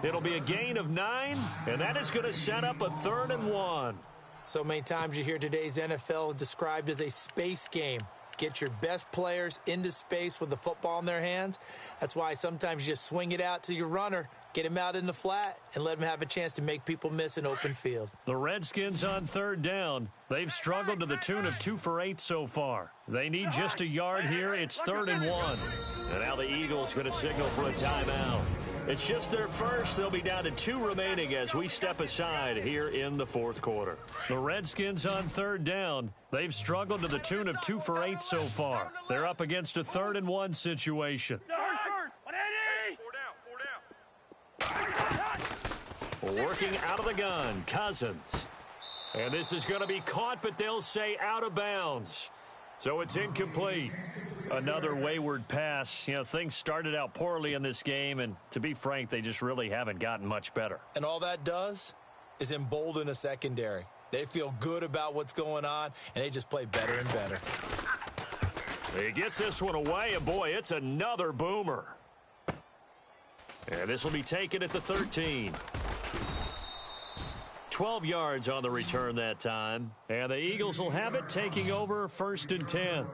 It'll be a gain of 9, and that is going to set up a 3rd and 1. So many times you hear today's NFL described as a space game. Get your best players into space with the football in their hands. That's why sometimes you just swing it out to your runner Get him out in the flat and let him have a chance to make people miss an open field. The Redskins on third down. They've struggled to the tune of 2 for 8 so far. They need just a yard here. It's 3rd and 1. And now the Eagles going to signal for a timeout. It's just their first. They'll be down to 2 remaining as we step aside here in the fourth quarter. The Redskins on third down. They've struggled to the tune of 2 for 8 so far. They're up against a 3rd and 1 situation. Working out of the gun, Cousins. And this is going to be caught, but they'll say out of bounds. So it's incomplete. Another wayward pass. You know, things started out poorly in this game, and to be frank, they just really haven't gotten much better. And all that does is embolden a secondary. They feel good about what's going on, and they just play better and better. He gets this one away, and boy, it's another boomer. And this will be taken at the 13. 12 yards on the return that time. And the Eagles will have it, taking over 1st and 10.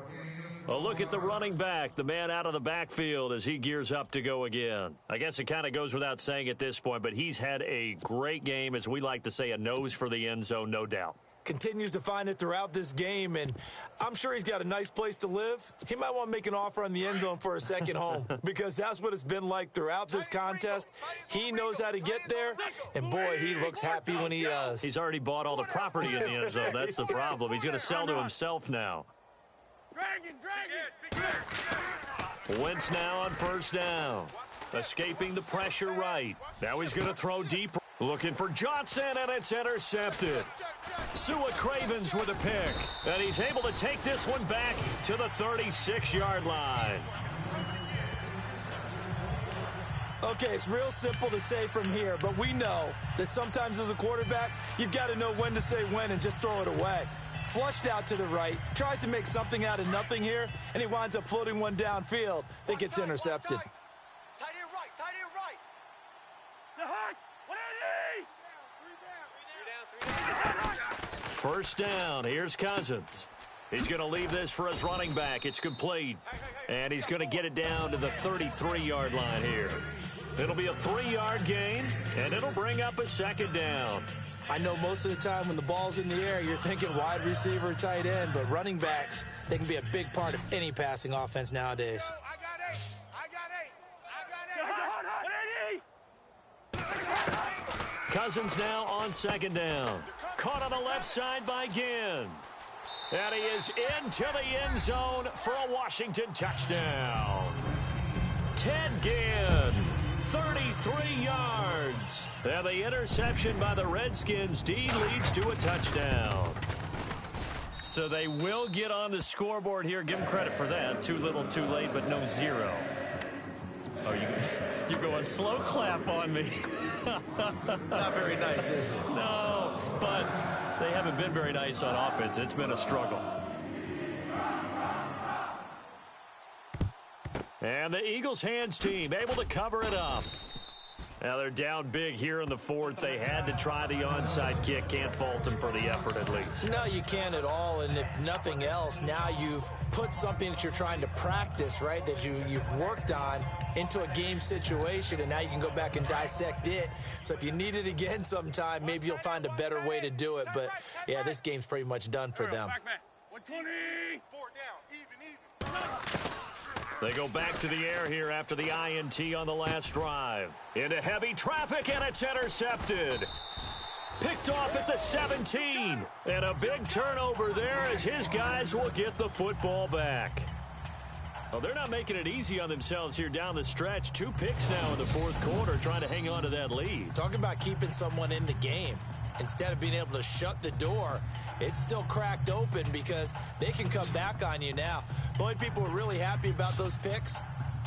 A look at the running back, the man out of the backfield as he gears up to go again. I guess it kind of goes without saying at this point, but he's had a great game, as we like to say, a nose for the end zone, no doubt. Continues to find it throughout this game, and I'm sure he's got a nice place to live. He might want to make an offer on the end zone for a second home because that's what it's been like throughout this contest. He knows how to get there, and boy, he looks happy when he does. He's already bought all the property in the end zone. That's the problem. He's going to sell to himself now. Wentz now on 1st down. Escaping the pressure right. Now he's going to throw deep. Looking for Johnson, and it's intercepted. Sua Cravens with a pick. And he's able to take this one back to the 36-yard line. Okay, it's real simple to say from here, but we know that sometimes as a quarterback, you've got to know when to say when and just throw it away. Flushed out to the right, tries to make something out of nothing here, and he winds up floating one downfield that gets intercepted. Tight end right. First down, here's Cousins. He's going to leave this for his running back. It's complete. And he's going to get it down to the 33-yard line here. It'll be a 3-yard gain, and it'll bring up a 2nd down. I know most of the time when the ball's in the air, you're thinking wide receiver, tight end, but running backs, they can be a big part of any passing offense nowadays. Cousins now on 2nd down. Caught on the left side by Ginn. And he is into the end zone for a Washington touchdown. Ted Ginn, 33 yards. And the interception by the Redskins. D leads to a touchdown. So they will get on the scoreboard here. Give them credit for that. Too little, too late, but no 0. Oh, you're going slow clap on me. Not very nice, is it? No, but they haven't been very nice on offense. It's been a struggle. And the Eagles hands team able to cover it up. Now they're down big here in the 4th. They had to try the onside kick. Can't fault them for the effort at least. No, you can't at all. And if nothing else, now you've put something that you're trying to practice, right, that you've worked on into a game situation, and now you can go back and dissect it. So if you need it again sometime, maybe you'll find a better way to do it. But, yeah, this game's pretty much done for them. 120. 4 down. Even. They go back to the air here after the INT on the last drive. Into heavy traffic, and it's intercepted. Picked off at the 17. And a big turnover there as his guys will get the football back. Well, they're not making it easy on themselves here down the stretch. 2 picks now in the 4th quarter, trying to hang on to that lead. Talk about keeping someone in the game. Instead of being able to shut the door, it's still cracked open because they can come back on you now. The only people who are really happy about those picks,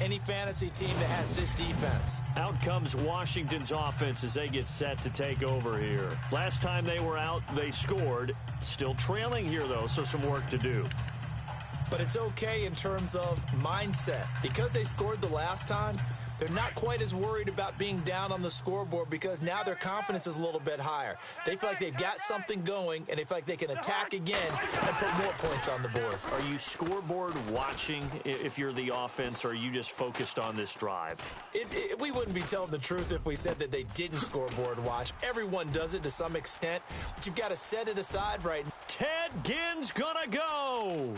any fantasy team that has this defense. Out comes Washington's offense as they get set to take over here. Last time they were out, they scored. Still trailing here, though, so some work to do. But it's okay in terms of mindset. Because they scored the last time, they're not quite as worried about being down on the scoreboard because now their confidence is a little bit higher. They feel like they've got something going, and they feel like they can attack again and put more points on the board. Are you scoreboard watching if you're the offense, or are you just focused on this drive? We wouldn't be telling the truth if we said that they didn't scoreboard watch. Everyone does it to some extent, but you've got to set it aside right now. Ted Ginn's gonna go.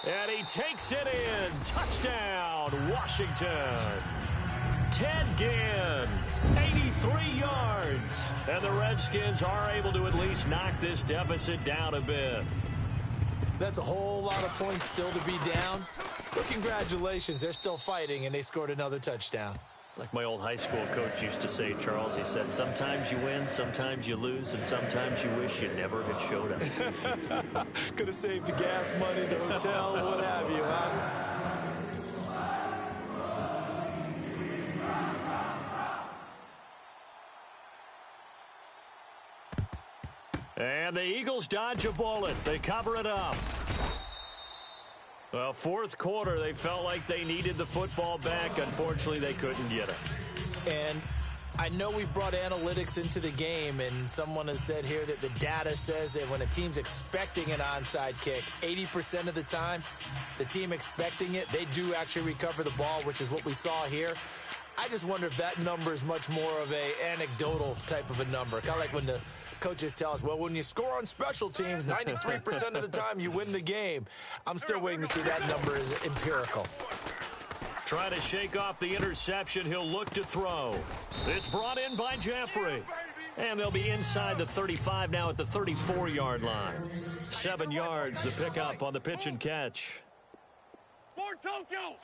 And he takes it in. Touchdown, Washington. Ted Ginn, 83 yards. And the Redskins are able to at least knock this deficit down a bit. That's a whole lot of points still to be down. But congratulations, they're still fighting, and they scored another touchdown. Like my old high school coach used to say, Charles, he said, sometimes you win, sometimes you lose, and sometimes you wish you never had showed up. Could have saved the gas money, the hotel, what have you, huh? And the Eagles dodge a bullet. They cover it up. Well, fourth quarter, they felt like they needed the football back. Unfortunately, they couldn't get it. And I know we brought analytics into the game, and someone has said here that the data says that when a team's expecting an onside kick, 80% of the time, the team expecting it, they do actually recover the ball, which is what we saw here. I just wonder if that number is much more of a anecdotal type of a number. Kind of like when the coaches tell us, well, when you score on special teams, 93% of the time you win the game. I'm still waiting to see that number is empirical. Trying to shake off the interception. He'll look to throw. It's brought in by Jeffrey. And they'll be inside the 35 now at the 34-yard line. 7 yards the pickup on the pitch and catch. For Tokyo.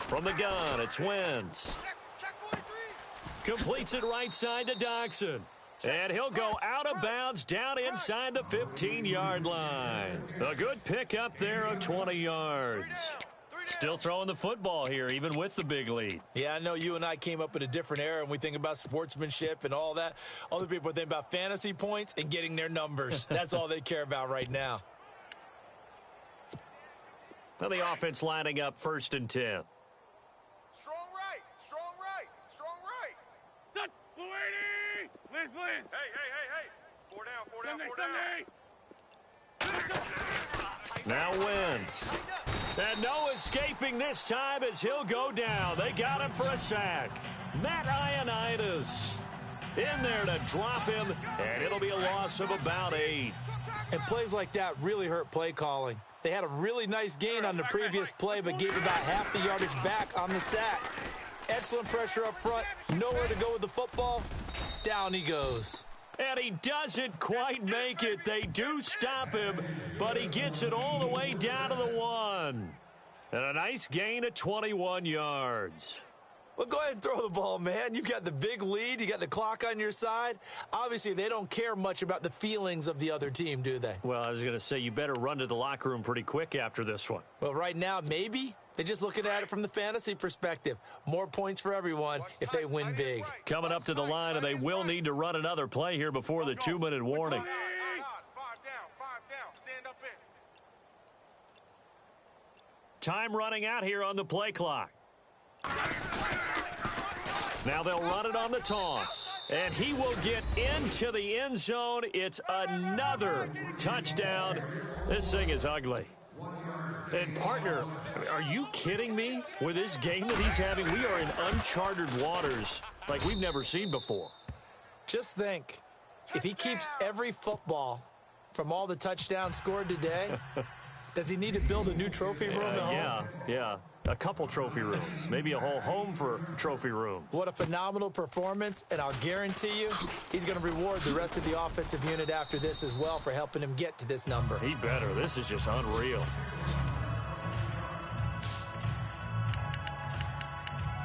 From the gun, it's Wentz. Completes it right side to Doxson. And he'll go out of bounds down inside the 15-yard line. A good pickup there of 20 yards. Still throwing the football here, even with the big lead. Yeah, I know you and I came up in a different era, and we think about sportsmanship and all that. Other people think about fantasy points and getting their numbers. That's all they care about right now. Now the offense lining up 1st and 10. Strong right. Strong right. Strong right. Touch. Luigi. Liz. Hey. 4 down. Now Wentz. And no escaping this time as he'll go down. They got him for a sack. Matt Ioannidis in there to drop him, and it'll be a loss of about 8. And plays like that really hurt play calling. They had a really nice gain on the previous play, but gave about half the yardage back on the sack. Excellent pressure up front. Nowhere to go with the football. Down he goes. And he doesn't quite make it. They do stop him, but he gets it all the way down to the 1. And a nice gain of 21 yards. Well, go ahead and throw the ball, man. You got the big lead. You got the clock on your side. Obviously, they don't care much about the feelings of the other team, do they? Well, I was going to say, you better run to the locker room pretty quick after this one. Well, right now, maybe. They're just looking at it from the fantasy perspective. More points for everyone if they win big. Coming up to the line, and they will need to run another play here before the 2-minute warning. 5 down. Stand up in. Time running out here on the play clock. Now they'll run it on the toss. And he will get into the end zone. It's another touchdown. This thing is ugly. And, partner, are you kidding me? With this game that he's having, we are in uncharted waters like we've never seen before. Just think, if he keeps every football from all the touchdowns scored today, does he need to build a new trophy room at home? Yeah. A couple trophy rooms. Maybe a whole home for trophy room. What a phenomenal performance, and I'll guarantee you he's going to reward the rest of the offensive unit after this as well for helping him get to this number. He better. This is just unreal.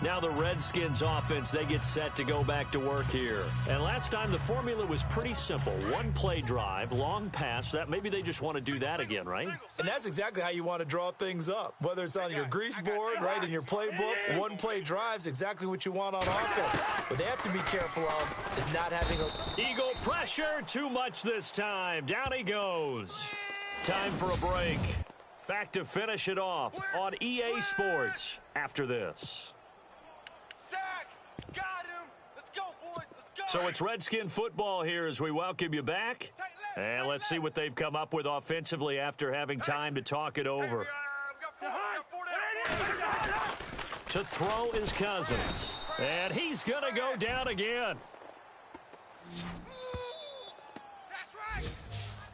Now the Redskins offense, they get set to go back to work here. And last time the formula was pretty simple. One play drive, long pass. That maybe they just want to do that again, right? And that's exactly how you want to draw things up. Whether it's on your grease board, right, in your playbook, one play drive's exactly what you want on offense. What they have to be careful of is not having a... Eagle pressure, too much this time. Down he goes. Time for a break. Back to finish it off on EA Sports after this. Sack! Got him! Let's go, boys! Let's go! So it's Redskin football here as we welcome you back. And let's see what they've come up with offensively after having time to talk it over. To throw is Cousins. And he's going to go down again.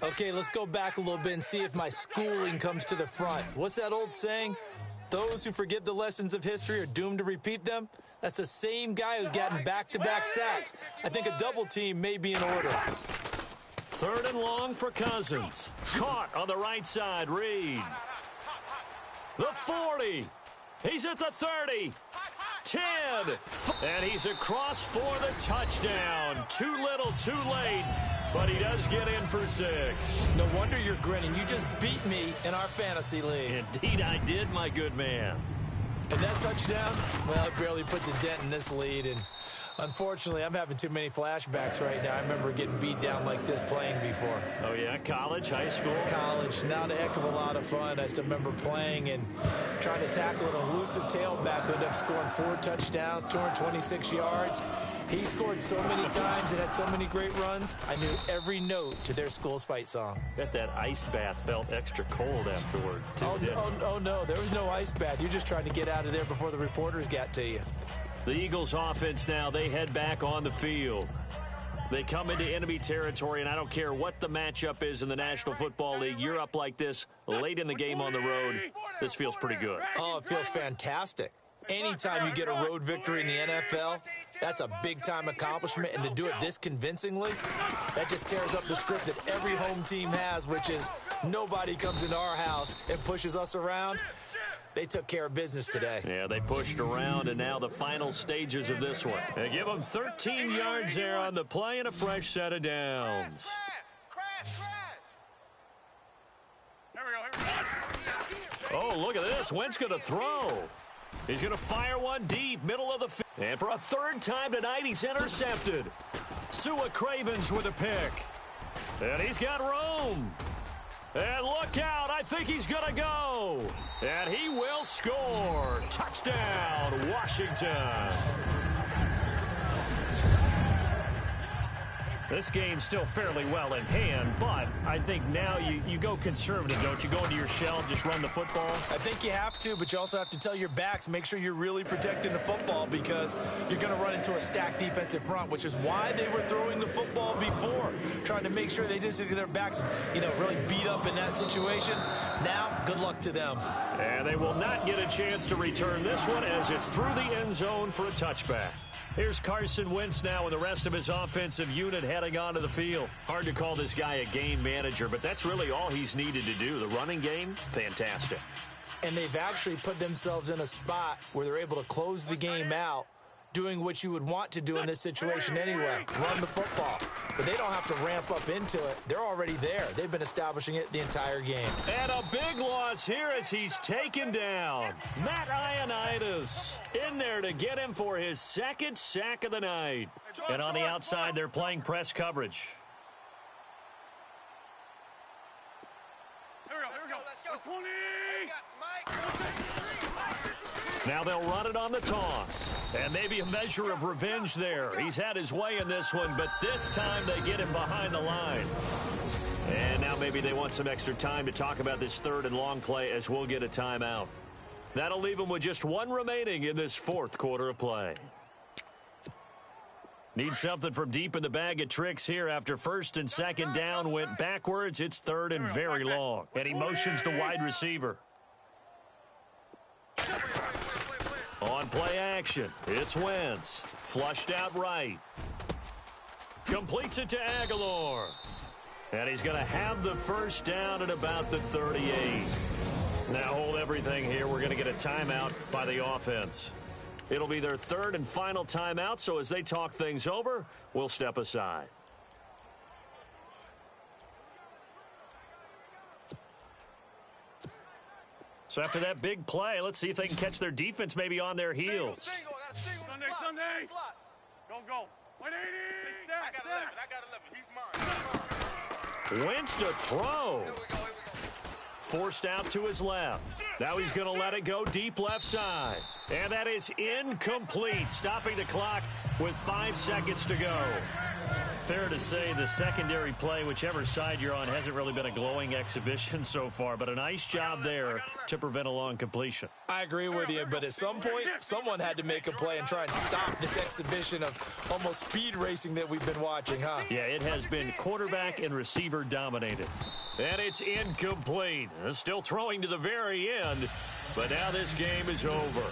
Okay, let's go back a little bit and see if my schooling comes to the front. What's that old saying? Those who forget the lessons of history are doomed to repeat them. That's the same guy who's gotten back-to-back sacks. I think a double team may be in order. 3rd and long for Cousins. Caught on the right side, Reed. The 40. He's at the 30. 10. And he's across for the touchdown. Too little, too late. But he does get in for 6. No wonder you're grinning. You just beat me in our fantasy league. Indeed I did, my good man. And that touchdown, well, it barely puts a dent in this lead. And unfortunately, I'm having too many flashbacks right now. I remember getting beat down like this playing before. Oh, yeah? College, high school? College. Not a heck of a lot of fun. I still remember playing and trying to tackle an elusive tailback who ended up scoring 4 touchdowns, 226 yards. He scored so many times and had so many great runs, I knew every note to their school's fight song. Bet that ice bath felt extra cold afterwards, too. Oh, no, there was no ice bath. You're just trying to get out of there before the reporters got to you. The Eagles offense now, they head back on the field. They come into enemy territory, and I don't care what the matchup is in the National Football League. You're up like this late in the game on the road. This feels pretty good. Oh, it feels fantastic. Anytime you get a road victory in the NFL, that's a big-time accomplishment, and to do it this convincingly, that just tears up the script that every home team has, which is nobody comes into our house and pushes us around. They took care of business today. Yeah, they pushed around, and now the final stages of this one. They give them 13 yards there on the play and a fresh set of downs. Oh, look at this. Wentz going to throw. He's going to fire one deep, middle of the field. And for a 3rd time tonight, he's intercepted. Sua Cravens with a pick. And he's got room. And look out, I think he's going to go. And he will score. Touchdown, Washington. This game's still fairly well in hand, but I think now you go conservative, don't you? Go into your shell and just run the football? I think you have to, but you also have to tell your backs, make sure you're really protecting the football because you're going to run into a stacked defensive front, which is why they were throwing the football before, trying to make sure they just get their backs, really beat up in that situation. Now, good luck to them. And they will not get a chance to return this one as it's through the end zone for a touchback. Here's Carson Wentz now and the rest of his offensive unit heading onto the field. Hard to call this guy a game manager, but that's really all he's needed to do. The running game, fantastic. And they've actually put themselves in a spot where they're able to close the game out, doing what you would want to do in this situation anyway, run the football. But they don't have to ramp up into it. They're already there. They've been establishing it the entire game. And a big loss here as he's taken down. Matt Ioannidis in there to get him for his 2nd sack of the night. And on the outside, they're playing press coverage. Here we go. Let's go. 20. Now they'll run it on the toss. And maybe a measure of revenge there. He's had his way in this one, but this time they get him behind the line. And now maybe they want some extra time to talk about this 3rd and long play as we'll get a timeout. That'll leave them with just 1 remaining in this 4th quarter of play. Need something from deep in the bag of tricks here after 1st and 2nd down went backwards. It's 3rd and very long. And he motions the wide receiver. On play action, it's Wentz. Flushed out right. Completes it to Aguilar. And he's going to have the 1st down at about the 38. Now hold everything here. We're going to get a timeout by the offense. It'll be their 3rd and final timeout, so as they talk things over, we'll step aside. So after that big play, let's see if they can catch their defense maybe on their heels. Sunday. Go. 180. I got 11. He's mine. Wentz to throw. Forced out to his left. Now he's going to let it go deep left side. And that is incomplete, stopping the clock with 5 seconds to go. Fair to say the secondary play, whichever side you're on, hasn't really been a glowing exhibition so far, but a nice job there to prevent a long completion. I agree with you, but at some point, someone had to make a play and try and stop this exhibition of almost speed racing that we've been watching, huh? Yeah, it has been quarterback and receiver dominated. And it's incomplete. Still throwing to the very end, but now this game is over.